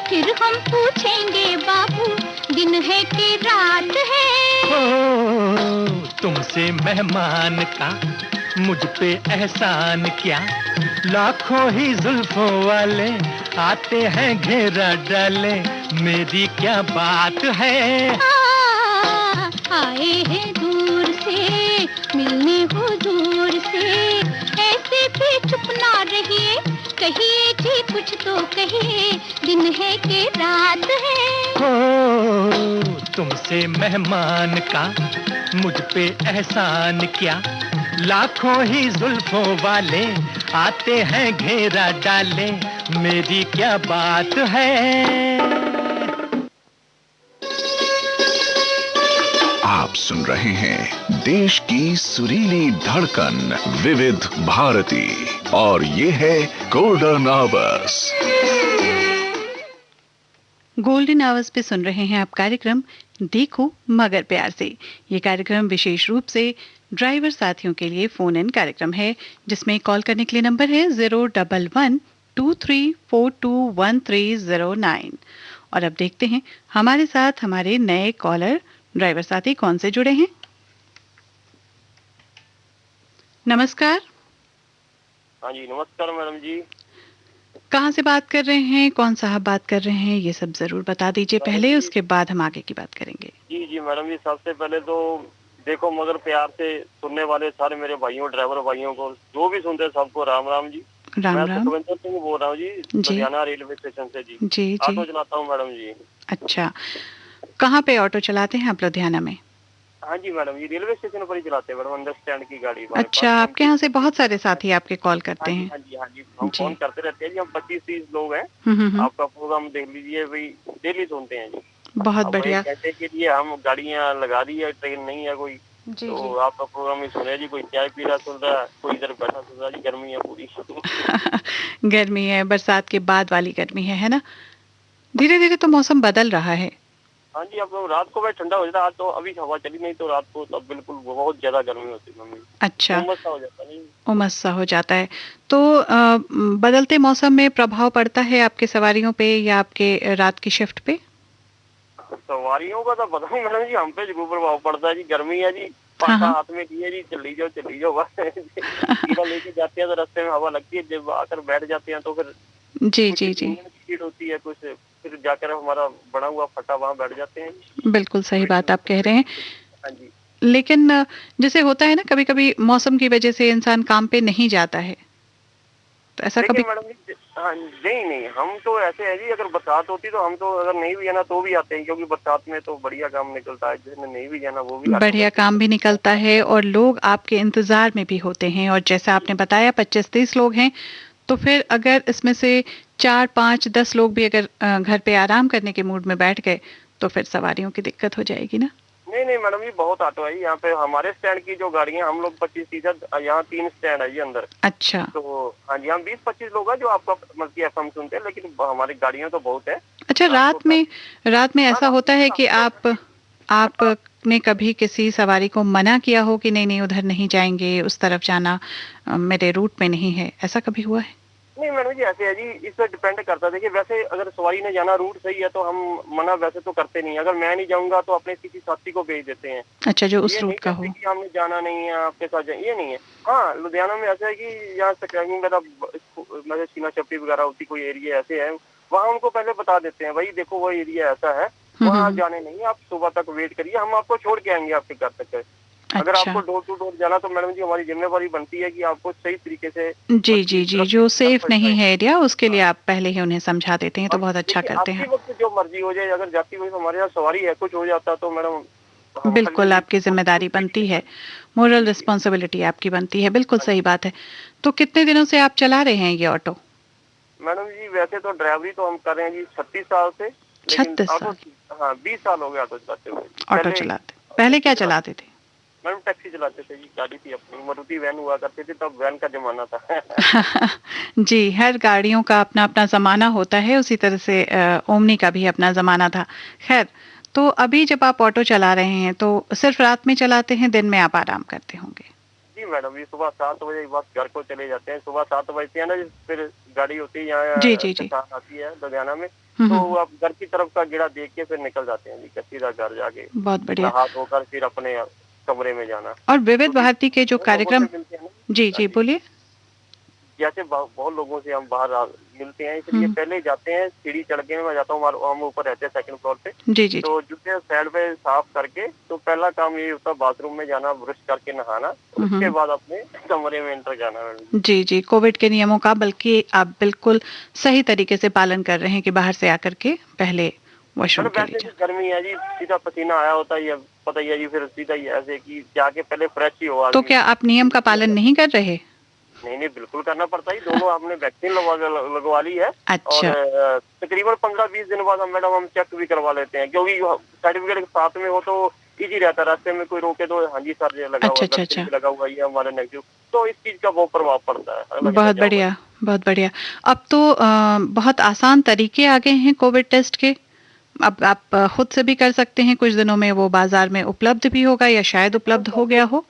फिर हम पूछेंगे बाबू, दिन है कि रात है। हो तुमसे मेहमान का मुझ पे एहसान क्या, लाखों ही जुल्फों वाले आते हैं घेरा डाले, मेरी क्या बात है। आए हैं दूर से मिलने हुजूर से, ऐसे भी चुप ना रहिए, कहिए जी कुछ तो कहिए, दिन है कि रात है। हो तुमसे मेहमान का मुझ पे एहसान क्या, लाखों ही जुल्फों वाले आते हैं घेरा डाले, मेरी क्या बात है। आप सुन रहे हैं देश की सुरीली धड़कन विविध भारती, और ये है गोल्डन आवर्स। गोल्डन आवर्स पे सुन रहे हैं आप कार्यक्रम देखो मगर प्यार से। ये कार्यक्रम विशेष रूप से ड्राइवर साथियों के लिए फोन इन कार्यक्रम है, जिसमें कॉल करने के लिए नंबर है 011-23421309। और अब देखते हैं हमारे साथ हमारे नए कॉलर ड्राइवर साथी कौन से जुड़े हैं। नमस्कार। हाँ जी नमस्कार मैडम जी। कहाँ से बात कर रहे हैं, कौन साहब बात कर रहे हैं, ये सब जरूर बता दीजिए पहले, उसके बाद हम आगे की बात करेंगे। जी जी मैडम जी, सबसे पहले तो देखो मगर प्यार से सुनने वाले सारे मेरे भाइयों ड्राइवर भाइयों को, जो भी सुनते हैं सबको राम राम जी। राम मैं राम। सुखविंदर सिंह बोल रहा हूँ जी, लुधियाना रेलवे स्टेशन से जी। जी जी। ऑटो चलाता हूँ मैडम जी। अच्छा, कहाँ पे ऑटो चलाते हैं आप लुधियाना में? हाँ जी मैडम जी, रेलवे स्टेशन पर ही चलाते हैं मैडम, अंडर स्टैंड की गाड़ी। अच्छा, आपके यहाँ से बहुत सारे साथी आपके कॉल करते हैं? हाँ जी हाँ जी, हम फोन करते रहते हैं जी, हम 25-30 लोग हैं। आपका प्रोग्राम देख लीजिए भाई, डेली सुनते हैं जी। बहुत बढ़िया। कहते के लिए हम गाड़ियाँ लगा दी है, ट्रेन नहीं है कोई, तो आपका प्रोग्राम ही सुने जी। कोई चाय पी रहा सुन रहा है, कोई इधर बैठा सुन रहा जी। गर्मी है पूरी। गर्मी है, बरसात के बाद वाली गर्मी है ना। धीरे धीरे तो मौसम बदल रहा है। हाँ जी, अब रात को भाई ठंडा हो जाता है। आज तो अभी हवा चली नहीं, तो रात को तब बिल्कुल बहुत ज्यादा गर्मी होती है मम्मी। अच्छा, उमस सा हो जाता है। उमस सा हो जाता है। तो बदलते मौसम में प्रभाव पड़ता है आपके सवारियों पे या आपके रात की शिफ्ट पे? सवारियों का तो पता नहीं मैडम जी, हम पे जरूर प्रभाव पड़ता है जी। गर्मी है जी, पासा हाथ में लिए जी, चली जाओ बस। कीड़ा लेके जाते हैं तो रास्ते में हवा लगती है, जब आकर बैठ जाते हैं तो फिर जी जी जी कीड़ होती है कुछ, फिर जाकर हमारा बना हुआ फटा वहाँ बैठ जाते हैं। बिल्कुल सही बात आप कह रहे हैं। हाँ जी। लेकिन जैसे होता है ना, कभी कभी मौसम की वजह से इंसान काम पे नहीं जाता है, तो ऐसा कभी? मैडम जी हाँ, नहीं हम तो ऐसे है जी, अगर बरसात होती तो हम तो अगर नहीं भी जाना तो भी आते हैं, क्योंकि बरसात में तो बढ़िया काम निकलता है, जिसने नहीं भी जाना वो भी बढ़िया काम भी निकलता है और लोग आपके इंतजार में भी होते हैं। और जैसा आपने बताया 25-30 लोग हैं, तो फिर अगर इसमें से 4-5-10 लोग भी अगर घर पे आराम करने के मूड में बैठ गए तो फिर सवारियों की दिक्कत हो जाएगी ना। नहीं मैडम जी, बहुत ऑटो है यहाँ पे। हमारे स्टैंड की जो गाड़ियाँ, हम लोग 25-30, यहाँ 3 स्टैंड है जी अंदर। अच्छा। तो हाँ जी, हम 20-25 लोग हैं जो आपका मतलब एफएम सुनते हैं, लेकिन हमारी गाड़ियाँ तो बहुत है। अच्छा, रात में ऐसा होता है कि आपने कभी किसी सवारी को मना किया हो कि नहीं उधर नहीं जाएंगे, उस तरफ जाना मेरे रूट में नहीं है, ऐसा कभी हुआ है? नहीं मैडम जी, ऐसे है जी, इस पर डिपेंड करता है। देखिए वैसे अगर सवारी ने जाना रूट सही है तो हम मना वैसे तो करते नहीं। अगर मैं नहीं जाऊंगा तो अपने किसी साथी को भेज देते हैं। अच्छा, जो उस रूट का हो। कि हमने जाना नहीं है आपके साथ, ये नहीं है। हाँ, लुधियाना में ऐसा है कि यहाँ स्क्रैपिंग वगैरह, सीना चप्पी वगैरह होती, कोई एरिया ऐसे है, वहाँ उनको पहले बता देते हैं, भाई देखो वो एरिया ऐसा है, वहाँ आप जाने नहीं, आप सुबह तक वेट करिए, हम आपको छोड़ के आएंगे आपके घर तक। अगर आपको डोर टू डोर जाना तो मैडम जी हमारी जिम्मेवारी बनती है कि आपको सही तरीके से। जी, जो सेफ नहीं है एरिया, उसके लिए आप पहले ही उन्हें समझा देते हैं, तो बहुत अच्छा करते हैं। वक्त जो मर्जी हो जाए, अगर जाती हुई हमारे यहाँ सवारी है, कुछ हो जाता तो मैडम बिल्कुल आपकी जिम्मेदारी बनती है, मोरल रिस्पॉन्सिबिलिटी आपकी बनती है। बिल्कुल सही बात है। तो कितने दिनों से आप चला रहे हैं ये ऑटो? मैडम जी वैसे तो ड्राइवरी तो हम कर रहे हैं जी 36 साल से। 36 साल? हाँ, 20 साल हो गया ऑटो चलाते हुए। ऑटो चलाते, पहले क्या चलाते थे? मैडम टैक्सी चलाते थे जी, गाड़ी थी अपनी, मारुति वैन हुआ करती थी, तब वैन का जमाना था। जी, हर गाड़ियों का अपना अपना जमाना होता है, उसी तरह से ओमनी का भी अपना जमाना था। खैर, तो अभी जब आप ऑटो चला रहे हैं तो सिर्फ रात में चलाते हैं, दिन में आप आराम करते होंगे? जी मैडम, ये सुबह 7 बजे बस घर को चले जाते हैं। सुबह 7 बजते हैं ना, फिर गाड़ी होती है यहाँ जी जी जी, आती है लुधियाना में, तो आप घर की तरफ का गेड़ा देख के फिर निकल जाते हैं जी, सीधा घर जाके बहुत बढ़िया, नहा धोकर फिर अपने कमरे में जाना। और विविध भारती के जो कार्यक्रम, जी जी बोलिए। जैसे बहुत लोगों से हम बाहर मिलते हैं, इसलिए पहले जाते हैं, सीढ़ी चढ़ के मैं जाता हूँ, हम ऊपर रहते हैं सेकंड फ्लोर पे, जी जी, तो जूते साइड पे साफ करके, तो पहला काम ये होता है बाथरूम में जाना, ब्रश करके नहाना, उसके बाद अपने कमरे में एंटर जाना। जी जी, कोविड के नियमों का बल्कि आप बिल्कुल सही तरीके से पालन कर रहे हैं कि बाहर से आकर के पहले वॉशरूम के लिए। गर्मी है जी, सीधा पसीना आया होता है, पता ही है जी, फिर सीधा ही ऐसे कि जाके पहले फ्रेश ही हो। तो क्या आप नियम का पालन नहीं कर रहे? नहीं, बिल्कुल करना पड़ता है, दोनों आपने वैक्सीन लगवा ली है। अच्छा। और तकरीबन 15-20 दिन बाद हम चेक भी करवा लेते हैं, क्योंकि सर्टिफिकेट साथ में हो तो इजी रहता है, रास्ते में कोई रोके तो हाँ जी सर ये लगा हुआ, अच्छा लगा हुआ है हमारे नेगेटिव, तो इस चीज का बहुत प्रभाव पड़ता है। बहुत बढ़िया, बहुत बढ़िया। अब तो बहुत आसान तरीके आ गए हैं कोविड टेस्ट के, अब आप खुद से भी कर सकते हैं, कुछ दिनों में वो बाजार में उपलब्ध भी होगा या शायद उपलब्ध हो गया हो।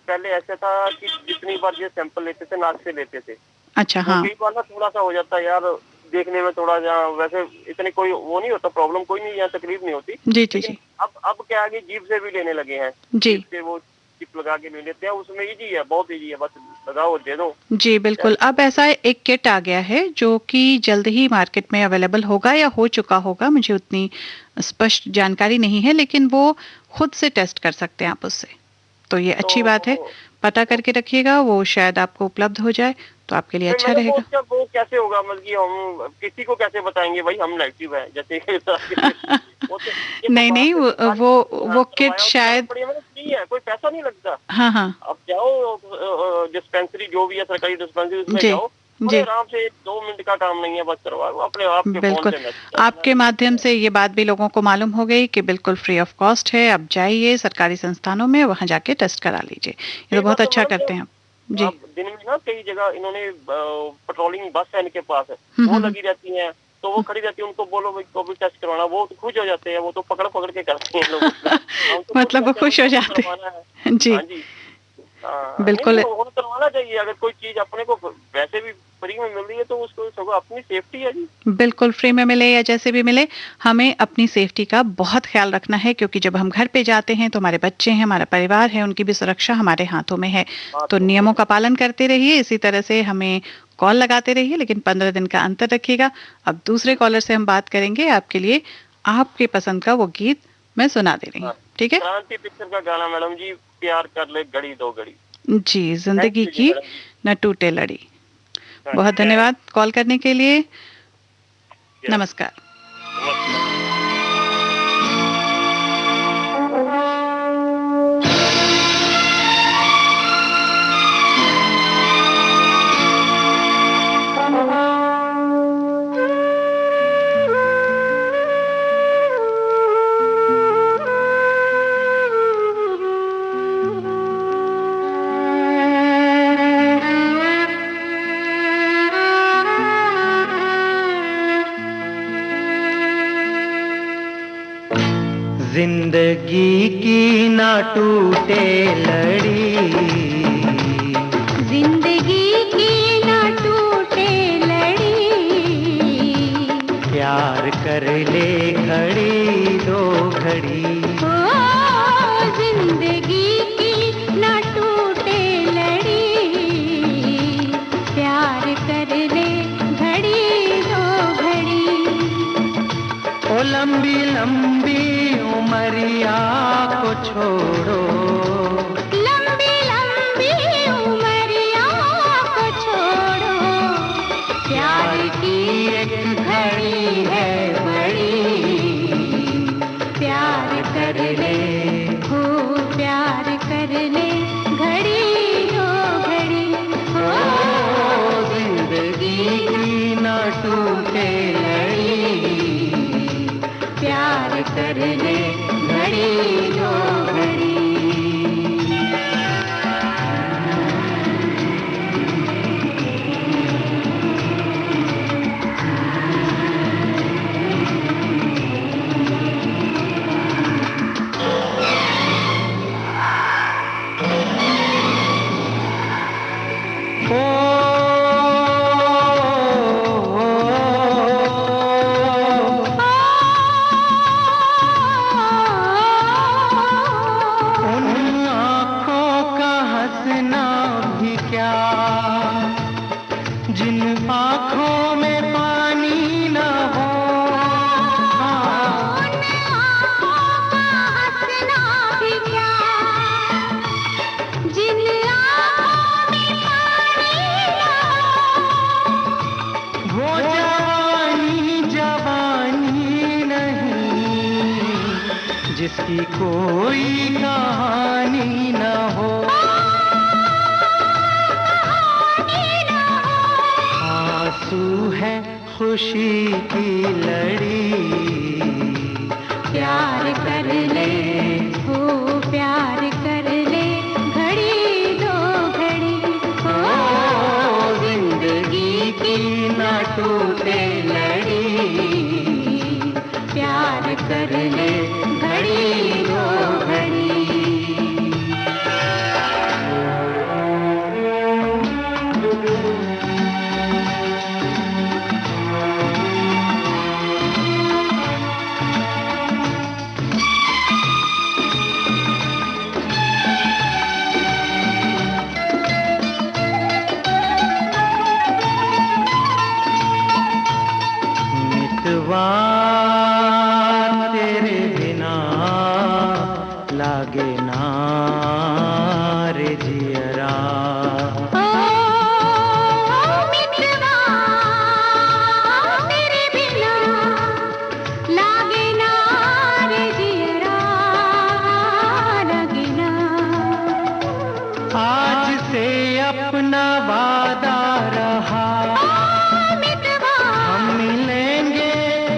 पहले ऐसा था कि जितनी बार ये सैंपल लेते थे नाक से लेते थे। अच्छा, हाँ। कई बार ना थोड़ा सा हो जाता है यार, देखने में थोड़ा जहाँ वैसे इतनी कोई वो नहीं होता, प्रॉब्लम कोई नहीं, यहाँ तकलीफ नहीं होती। जी जी जी। अब क्या आगे जीभ से भी लेने लगे हैं जी, जीभ से वो चिप लगा के ले लेते हैं, उसमें इजी है, बहुत इजी है, बस लगाओ दे दो। जी बिल्कुल। अब ऐसा एक किट आ गया है जो कि जल्द ही मार्केट में अवेलेबल होगा या हो चुका होगा, मुझे उतनी स्पष्ट जानकारी नहीं है, लेकिन वो खुद से टेस्ट कर सकते हैं आप उससे, तो ये अच्छी बात है, पता करके रखिएगा, वो शायद आपको उपलब्ध हो जाए तो आपके लिए अच्छा रहेगा। वो कैसे होगा, मतलब कि हम किसी को कैसे बताएंगे भाई हम नेगेटिव है जैसे नहीं, वो किट शायद फ्री है, कोई पैसा नहीं लगता। हाँ हाँ, अब जाओ डिस्पेंसरी जो भी है, सरकारी डिस्पेंसरी, उसमें जाओ, आराम से 2 मिनट का काम नहीं है, बस करवाओ अपने आप के बिल्कुल। आपके माध्यम से ये बात भी लोगों को मालूम हो गई कि बिल्कुल फ्री ऑफ कॉस्ट है, अब जाइए सरकारी संस्थानों में, वहां जाके टेस्ट करा लीजिए, ये तो बहुत अच्छा करते हैं जी। दिन में ना कई जगह इन्होंने पेट्रोलिंग बस है इनके पास, वो लगी रहती है, तो वो खड़ी रहती है, उनको बोलो भाई कोविड टेस्ट करवाना, वो तो खुश हो जाते हैं, वो तो पकड़ पकड़ के करते हैं लोग मतलब वो खुश हो जाते हैं जी। बिल्कुल करवाना चाहिए, अगर कोई चीज अपने को वैसे भी फ्री में मिल रही है तो उसको अपनी सेफ्टी है जी। बिल्कुल, फ्री में मिले या जैसे भी मिले, हमें अपनी सेफ्टी का बहुत ख्याल रखना है, क्योंकि जब हम घर पे जाते हैं तो हमारे बच्चे हैं, हमारा परिवार है, उनकी भी सुरक्षा हमारे हाथों में है। तो नियमों का पालन करते रहिए, इसी तरह से हमें कॉल लगाते रहिए, लेकिन 15 दिन का अंतर रखिएगा। अब दूसरे कॉलर से हम बात करेंगे, आपके लिए आपके पसंद का वो गीत मैं सुना दे रही हूँ, ठीक है? क्रांति पिक्चर का गाना मैडम जी, प्यार कर ले घड़ी दो घड़ी। जी, जिंदगी की न टूटे लड़ी। बहुत धन्यवाद कॉल करने के लिए, नमस्कार। जिंदगी की ना टूटे लड़ी, जिंदगी की ना टूटे लड़ी, प्यार कर ले घड़ी दो घड़ी। ओ जिंदगी की ना टूटे लड़ी, प्यार कर ले घड़ी दो घड़ी। ओ लंबी लंबी उमरिया को छोड़ो, लंबी लंबी उमरिया को छोड़ो, प्यार की एक घड़ी है बड़ी, प्यार कर ले, हो प्यार कर ले घड़ी हो घड़ी। हो जिंदगी की ना टूटे लड़ी, प्यार कर ले घड़ी दो घड़ी। जिसकी कोई कहानी न हो, आंसू है खुशी की लड़ी, प्यार कर ले हो प्यार कर ले, घड़ी दो घड़ी हो, जिंदगी की न टूटे लड़ी, प्यार कर ले घड़ी दो घड़ी। मितवा तेरे बिना लागे ना रे जियरा, ओ मितवा तेरे बिना लागे ना रे जियरा, लागे ना। आज से अपना वादा रहा, मितवा हम मिलेंगे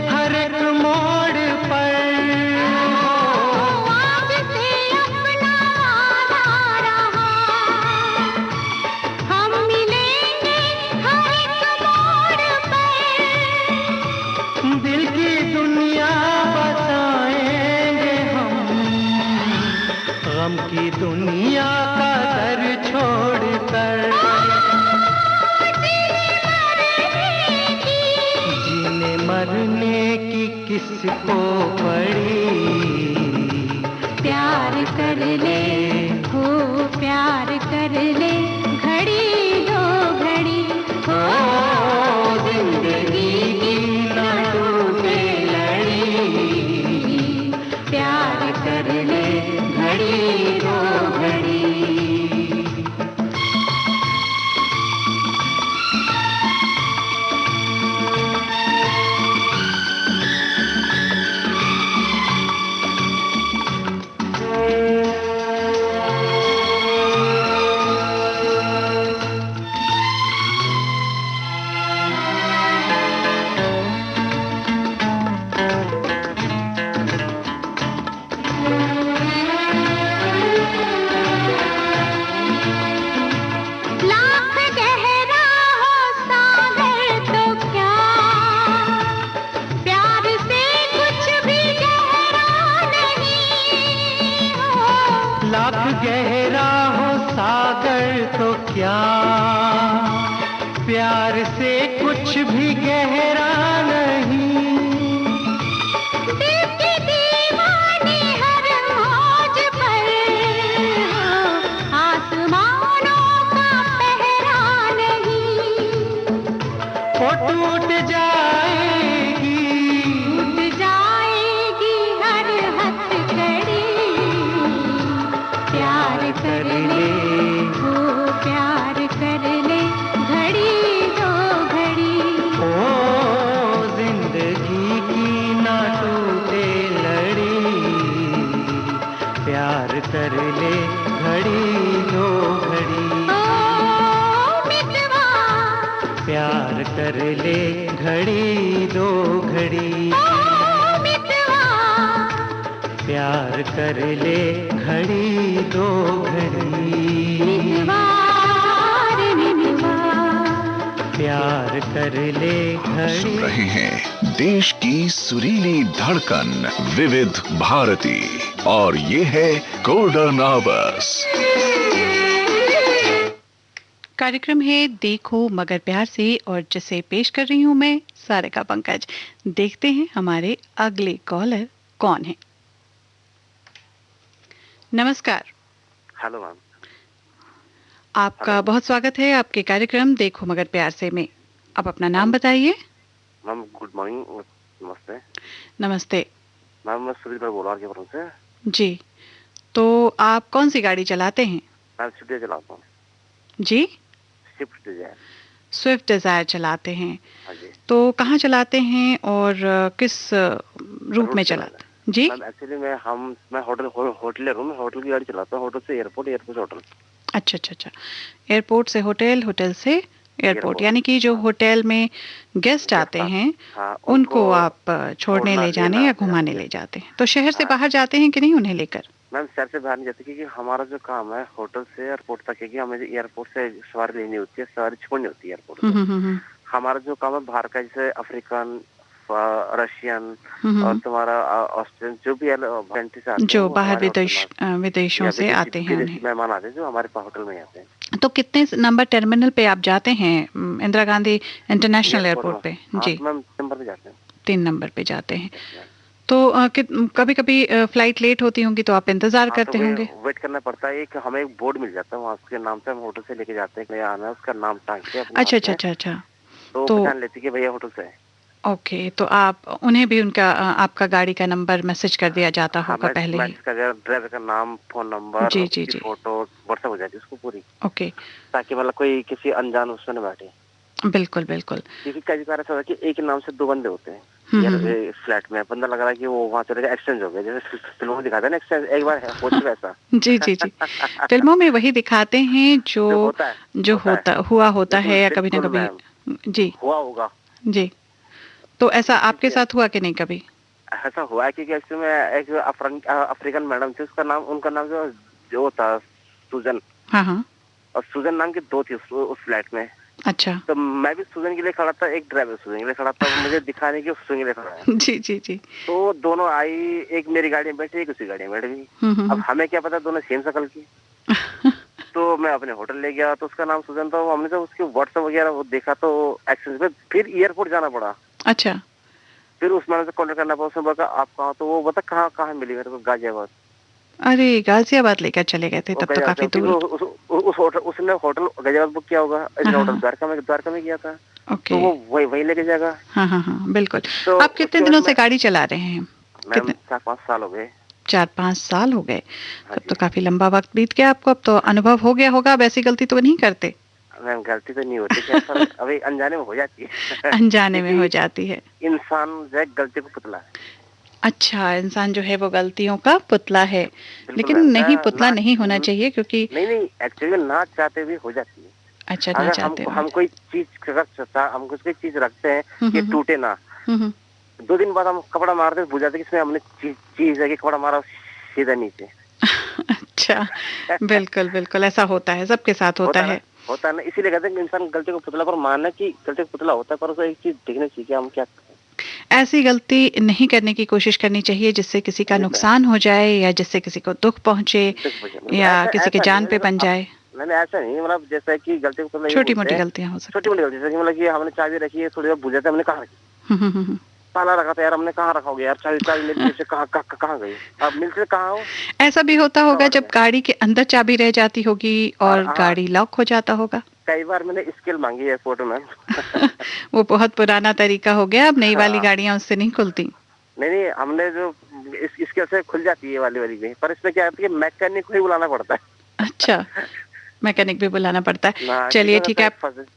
हर एक मोड़ पर, आज से अपना वादा रहा, हम मिलेंगे हर एक मोड़ पर, दिल की दुनिया बताएंगे हम, गम की दुनिया का दर छोड़कर, जीने मरने की किसको पड़ी, प्यार कर ले हो प्यार कर ले, घड़ी दो घड़ी हो, जिंदगी की न टूटे लड़ी, प्यार कर ले घड़ी दो घड़ी। लाख गहरा हो सागर तो क्या, प्यार से कुछ भी गहरा नहीं हो, लाख गहरा हो सागर तो क्या, प्यार से कुछ भी गहरा नहीं, दिल की दीवानी हर मौज पर हो, आसमानों का पहरा नहीं, वो टूट जाएगी, टूट जाएगी हर हथकड़ी, प्यार कर ले हो प्यार कर ले, घड़ी दो घड़ी ओ जिंदगी की ना टूटे लड़ी, प्यार कर ले घड़ी दो घड़ी, ओ मितवा प्यार कर ले घड़ी दो घड़ी, ओ मितवा प्यार कर ले घड़ी दो घड़ी, मितवा रे मितवा, प्यार कर ले सुन घड़ी। रहे हैं देश की सुरीली धड़कन विविध भारती और ये है गोल्डन आवर्स। कार्यक्रम है देखो मगर प्यार से और जिसे पेश कर रही हूं मैं सारिका पंकज। देखते हैं हमारे अगले कॉलर कौन है। नमस्कार। Hello ma'am. आपका बहुत स्वागत है आपके कार्यक्रम देखो मगर प्यार से में। आप अपना नाम बताइए। Ma'am good morning. नमस्ते। नमस्ते मैम मैं सुनील भाई बोल रहा हूँ आपके से। जी, तो आप कौन सी गाड़ी चलाते हैं? मैं स्विफ्ट चलाता हूँ। जी, स्विफ्ट डिजायर। स्विफ्ट डिजायर चलाते हैं। हाँ जी। तो कहाँ चलाते हैं और किस रूट में चलाते हैं? जी मैम एक्चुअली मैं होटलर हूँ, मैं होटल की गाड़ी चलाता हूँ, होटल से एयरपोर्ट, एयरपोर्ट से होटल। अच्छा अच्छा अच्छा, एयरपोर्ट से होटल, होटल से एयरपोर्ट, यानी कि जो हाँ, होटल में गेस्ट आते हैं हाँ, उनको आप छोड़ने ले जाने या घुमाने ले जाते हैं। तो शहर से बाहर जाते हैं कि नहीं उन्हें लेकर? मैम शहर से बाहर नहीं जाते, क्योंकि हमारा जो काम है होटल से एयरपोर्ट तक है, कि हमें एयरपोर्ट से सवारी लेनी होती है, सवारी छोड़नी होती है एयरपोर्ट से। हमारा जो काम है बाहर का, जैसे अफ्रीकन, रशियन और तुम्हारा ऑस्ट्रेलियन, जो भी कंट्री से आते हैं, जो बाहर विदेशों से आते हैं, मेहमान आते हैं जो हमारे होटल में आते हैं। तो कितने नंबर टर्मिनल पे आप जाते हैं इंदिरा गांधी इंटरनेशनल एयरपोर्ट पे? जी मैम 3 नंबर पे जाते हैं। 3 नंबर पे जाते हैं। तो कभी कभी फ्लाइट लेट होती होंगी तो आप इंतजार करते होंगे? वेट करना पड़ता है। एक हमें एक बोर्ड मिल जाता है, वहाँ उसके नाम से हम होटल से लेके जाते हैं, भैया आना है, उसका नाम टांग के। अच्छा अच्छा अच्छा अच्छा, तो पहचान लेती है कि भैया होटल से है। ओके, तो आप उन्हें भी उनका आपका गाड़ी का नंबर मैसेज कर दिया जाता होगा पहले ही? ड्राइवर का नाम, फोन नंबर, जी जी जी, फोटो व्हाट्सएप हो जाती है उसको पूरी। ओके, ताकि मतलब कोई किसी अनजान उसमें न बैठे। बिल्कुल बिल्कुल, क्योंकि कई बार ऐसा होता है कि एक नाम से 2 बंदे होते हैं फ्लैट में, बंदा लग रहा है कि वो वहाँ चले गया, एक्सचेंज हो गया, जैसे फिल्मों में दिखाते हैं ना एक्सचेंज, एक बार हो चुका ऐसा। जी जी जी, फिल्मों में वही दिखाते हैं जो हुआ होता है, या कभी ना कभी जी हुआ होगा जी। तो ऐसा आपके साथ हुआ कि नहीं कभी? ऐसा हुआ है, क्योंकि एक्चुअली में एक अफ्रीकन मैडम थी, उनका नाम जो था सुजन। हाँ हाँ, और सुजन नाम की 2 थी उस फ्लैट में। अच्छा, तो मैं भी सुजन के लिए खड़ा था, एक ड्राइवर सुजन के लिए खड़ा था, मुझे दिखाने की सुजन के लिए खड़ा है। जी जी जी। तो दोनों आई, एक मेरी गाड़ी में बैठी, एक उसी गाड़ी में बैठ गई। अब हमें क्या पता दोनों सेम शकल की। तो मैं अपने होटल ले गया, तो उसका नाम सुजन था। हमने जब उसके व्हाट्सएप वगैरह वो देखा तो एक्सचेंज पे, फिर एयरपोर्ट जाना पड़ा। अच्छा, फिर उस मैडम से कॉन्टेक्ट करना पड़ा, उसने बोला आप कहाँ? तो वो बता कहाँ मिली मेरे को? गाजियाबाद। अरे गाजियाबाद लेकर चले गए थे, तब तो काफी दूर। उस होटल, उसने होटल गाजियाबाद बुक किया होगा, होटल द्वारका में किया था। ओके, तो वो वही लेके जाएगा। हाँ हाँ हाँ, बिल्कुल। तो आप कितने दिनों से गाड़ी चला रहे हैं? मैम 4-5 साल हो गए। 4-5 साल हो गए, तब तो काफी लंबा वक्त बीत गया आपको। अब तो अनुभव हो गया होगा, अब ऐसी गलती तो नहीं करते? मैम गलती तो नहीं होती, अभी अनजाने में हो जाती है। अनजाने में हो जाती है। इंसान जो है गलती को पुतला है। अच्छा, इंसान जो है वो गलतियों का पुतला है, लेकिन नहीं, पुतला नहीं होना चाहिए, क्योंकि नहीं एक्चुअली ना चाहते भी हो जाती है। अच्छा, ना चाहते हम कोई चीज हम कोई चीज रखते हैं कि टूटे ना, 2 दिन बाद हम कपड़ा मारते भूल जाते कि इसमें हमने चीज है कि कपड़ा मारा सीधा नीचे। अच्छा, बिल्कुल बिल्कुल, ऐसा होता है, सबके साथ होता है ना। इसीलिए कहते हैं कि इंसान गलती को पुतला, पर मानना कि गलती को पुतला होता है, पर उसको एक चीज देखना चाहिए हम क्या करें। ऐसी गलती नहीं करने की कोशिश करनी चाहिए जिससे किसी का नुकसान हो जाए, या जिससे किसी को दुख पहुंचे, या किसी के जान पे बन जाए। नहीं ऐसा नहीं, मतलब जैसा कि गलती को छोटी मोटी गलतियां हो सकती हैं। छोटी मोटी गलती, जैसे मतलब कि हमने चाबी रखी है, थोड़ी देर भूल जाते, हमने कहाँ रखी, ताला रखा था यार, हमने कहाँ रखा होगा यार, चाबी मेरी से कहाँ गई, अब मिलते से कहाँ हो। ऐसा भी होता होगा जब गाड़ी के अंदर चाबी रह जाती होगी और गाड़ी लॉक हो जाता होगा। कई बार मैंने स्केल मांगी है फोटो में। वो बहुत पुराना तरीका हो गया, अब नई वाली गाड़ियां उससे नहीं खुलती। नहीं हमने जो स्केल से खुल जाती है वाली में, पर इसमें क्या है कि मैकेनिक को ही बुलाना पड़ता है। अच्छा, मैकेनिक भी बुलाना पड़ता है। चलिए ठीक है,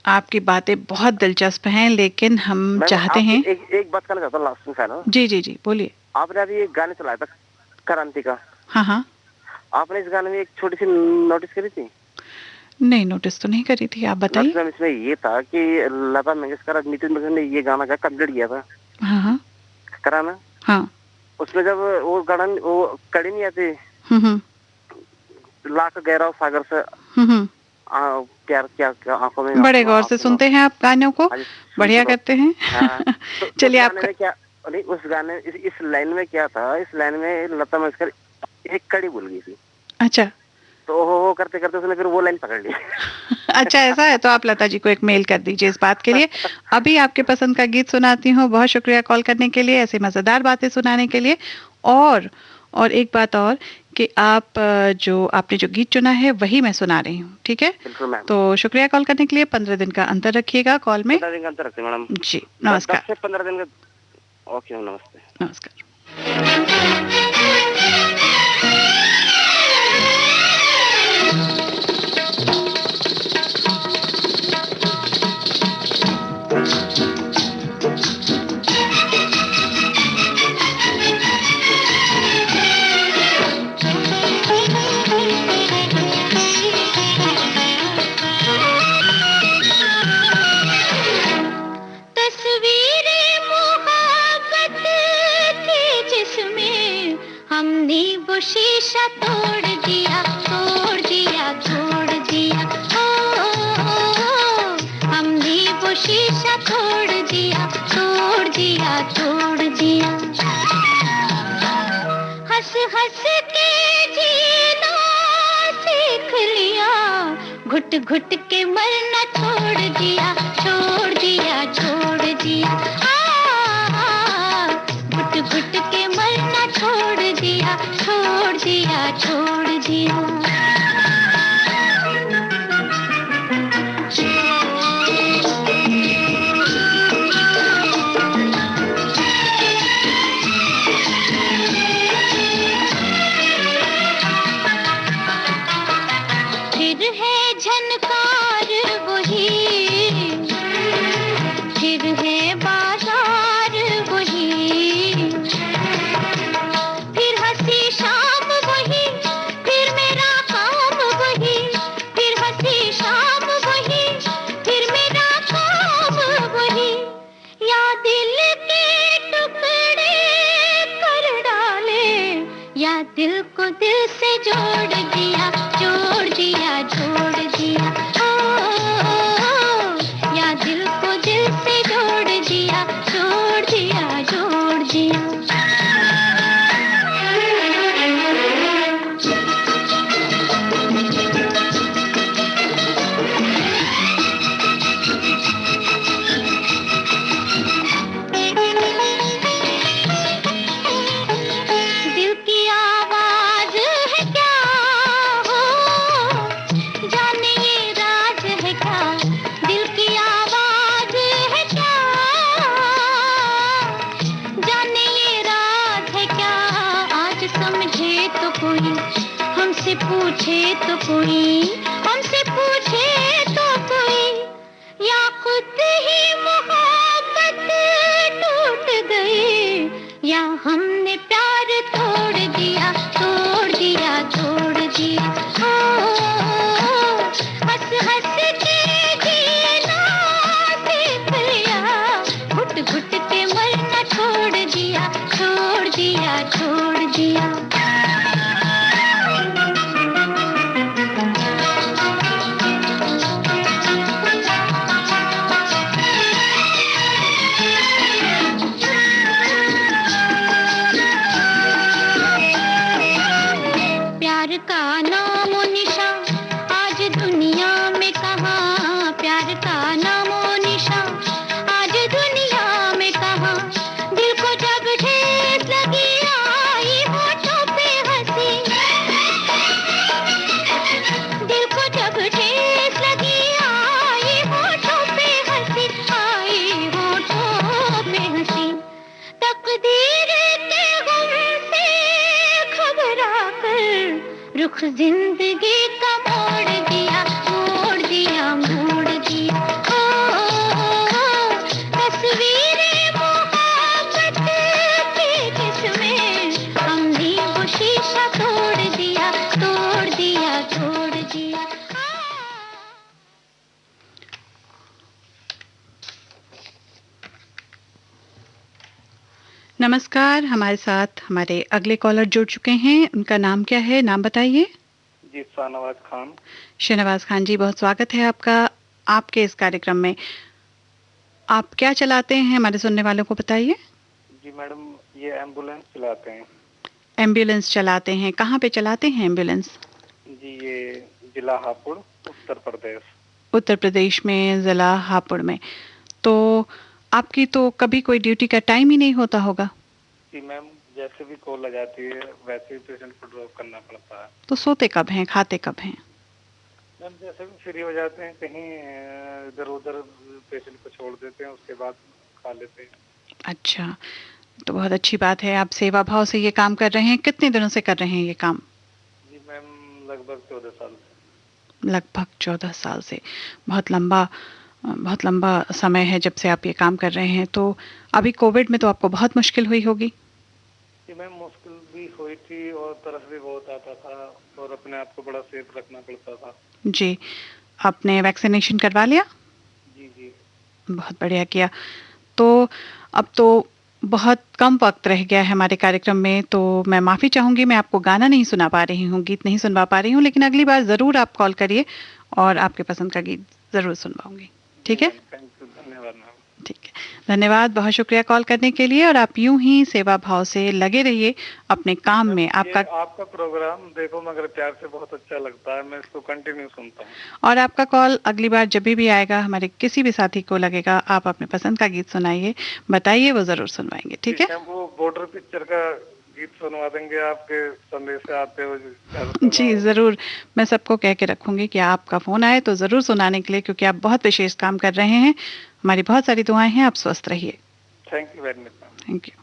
आपकी बातें बहुत दिलचस्प हैं, लेकिन हम चाहते हैं एक बात कहना चाहता हूँ लास्ट में। जी जी जी, बोलिए। आपने अभी एक गाने चलाया था क्रांति का। हाँ हाँ, आपने इस गाने में एक छोटी सी नोटिस करी थी? नहीं, नोटिस तो नहीं करी थी, आप बताइए। मतलब इसमें ये था कि लता मंगेशकर, नितिन मंगेशकर ने ये गाना का कंप्लीट किया था। हाँ हाँ, कराना। हाँ, उसमें जब वो गाना वो कड़ी नहीं आती, लाख गहरा सागर से प्यार क्या आंखों में। बड़े गौर से सुनते हैं आप गानों को, बढ़िया करते हैं। चलिए आपका क्या, नहीं उस गाने इस लाइन में क्या था, इस लाइन में लता मंगेशकर एक कड़ी भूल गई थी। अच्छा, तो हो करते करते उसने फिर वो लाइन पकड़ ली। अच्छा, ऐसा है, तो आप लता जी को एक मेल कर दीजिए इस बात के लिए। अभी आपके पसंद का गीत सुनाती हूँ। बहुत शुक्रिया कॉल करने के लिए, ऐसे मजेदार बातें सुनाने के लिए। और एक बात और कि आप जो आपने जो गीत चुना है वही मैं सुना रही हूँ, ठीक है? तो शुक्रिया कॉल करने के लिए। 15 दिन का अंतर रखिएगा कॉल में। 15 दिन का अंतर रखते हैं मैडम जी, नमस्कार। 10 से 15 दिन का। ओके, नमस्ते। नमस्कार। हमने वो शीशा तोड़ दिया, तोड़ दिया, तोड़ दिया। हमने वो शीशा तोड़ दिया, तोड़ दिया, तोड़ दिया। हंस हंस के जीना सीख लिया, घुट घुट के मरना छोड़ दिया, छोड़ दिया, छोड़ दिया। घुट घुट के मरना छोड़ दिया, छोड़ दिया, छोड़ दिया। झनकार वही, फिर है बाजार वही, फिर हंसी शाम वही, फिर मेरा काम वही, फिर हंसी शाम वही, फिर मेरा काम वही। या दिल के टुकड़े कर डाले, या दिल को दिल से जोड़ दिया, जोड़ दिया, जोड़ दिया। या दिल को दिल से जोड़ दिया, जोड़ दिया, जोड़ दिया। दिल की आवाज है क्या, जाने ये राज है क्या, दिल की आवाज है क्या, जाने ये राज है क्या। आज समझे तो कोई, हमसे पूछे तो कोई, हमसे पूछे तो कोई, या खुद ही मोहब्बत टूट गई, या हमने प्यार तोड़ दिया, तोड़ दिया, तोड़ दिया। हंस हंस के जीना सीख लिया, घुट घुट के मरना छोड़ दिया, छोड़ दिया, छोड़ दिया। प्यार का नामो निशा आज दुनिया में कहाँ, प्यार का नामो निशा आज दुनिया में कहाँ। दिल को जब ठेस लगी आई होठों पे हंसी, दिल को जब ठेस लगी आई होठों पे हंसी, आई होठों पे हंसी। तकदीर के गम से घबरा कर रुख जिंदगी का मोड़ दिया, मोड़ दिया, मोड़ दिया। तस्वीरें मोहब्बत की किस्में, हमने वो शीशा तोड़ दिया, तोड़ दिया, तोड़ दिया। नमस्कार, हमारे साथ हमारे अगले कॉलर जुड़ चुके हैं। उनका नाम क्या है, नाम बताइए। जी, शाहनवाज खान। शाहनवाज खान जी, बहुत स्वागत है आपका आपके इस कार्यक्रम में। आप क्या चलाते हैं, हमारे सुनने वालों को बताइए। जी मैडम, ये एम्बुलेंस चलाते हैं। एम्बुलेंस चलाते हैं, कहाँ पे चलाते हैं एम्बुलेंस? जी, ये जिला हापुड़, उत्तर प्रदेश। उत्तर प्रदेश में, जिला हापुड़ में। तो आपकी तो कभी कोई ड्यूटी का टाइम ही नहीं होता होगा? जी मैम, जैसे भी कॉल आ जाती है वैसे ही पेशेंट को ड्रॉप करना पड़ता है। तो सोते कब हैं, खाते कब हैं? मैम, जैसे भी फ्री हो जाते हैं कहीं इधर उधर पेशेंट को छोड़ देते हैं, उसके बाद खा लेते हैं। अच्छा, तो बहुत अच्छी बात है, आप सेवा भाव से ये काम कर रहे हैं। कितने दिनों से कर रहे हैं ये काम? जी मैम, लगभग 14 साल से। लगभग 14 साल से, बहुत लंबा समय है जब से आप ये काम कर रहे हैं। तो अभी कोविड में तो आपको बहुत मुश्किल हुई होगी? जी मैम, मुश्किल भी हुई थी और तरस भी बहुत आता था और अपने आप को बड़ा सेफ रखना पड़ता था। जी, आपने वैक्सीनेशन करवा लिया? जी जी। बहुत बढ़िया किया। तो अब तो बहुत कम वक्त रह गया है हमारे कार्यक्रम में, तो मैं माफ़ी चाहूँगी, मैं आपको गाना नहीं सुना पा रही हूँ, गीत नहीं सुनवा पा रही हूँ, लेकिन अगली बार ज़रूर आप कॉल करिए और आपके पसंद का गीत ज़रूर सुनवाऊंगी। ठीक है? धन्यवाद मैम। ठीक है, धन्यवाद, बहुत शुक्रिया कॉल करने के लिए। और आप यूं ही सेवा भाव से लगे रहिए अपने काम में। आपका प्रोग्राम देखो मगर प्यार से बहुत अच्छा लगता है, मैं इसको कंटिन्यू सुनता हूँ। और आपका कॉल अगली बार जब भी आएगा, हमारे किसी भी साथी को लगेगा आप अपने पसंद का गीत सुनाइए, बताइए, वो जरूर सुनवाएंगे। ठीक है? वो बॉर्डर पिक्चर का गीत सुनवा देंगे, आपके संदेश से आते हो जी जरूर, मैं सबको कह के रखूंगी कि आपका फोन आए तो जरूर सुनाने के लिए, क्योंकि आप बहुत विशेष काम कर रहे हैं। हमारी बहुत सारी दुआएं हैं, आप स्वस्थ रहिए। Thank you very much. Thank you.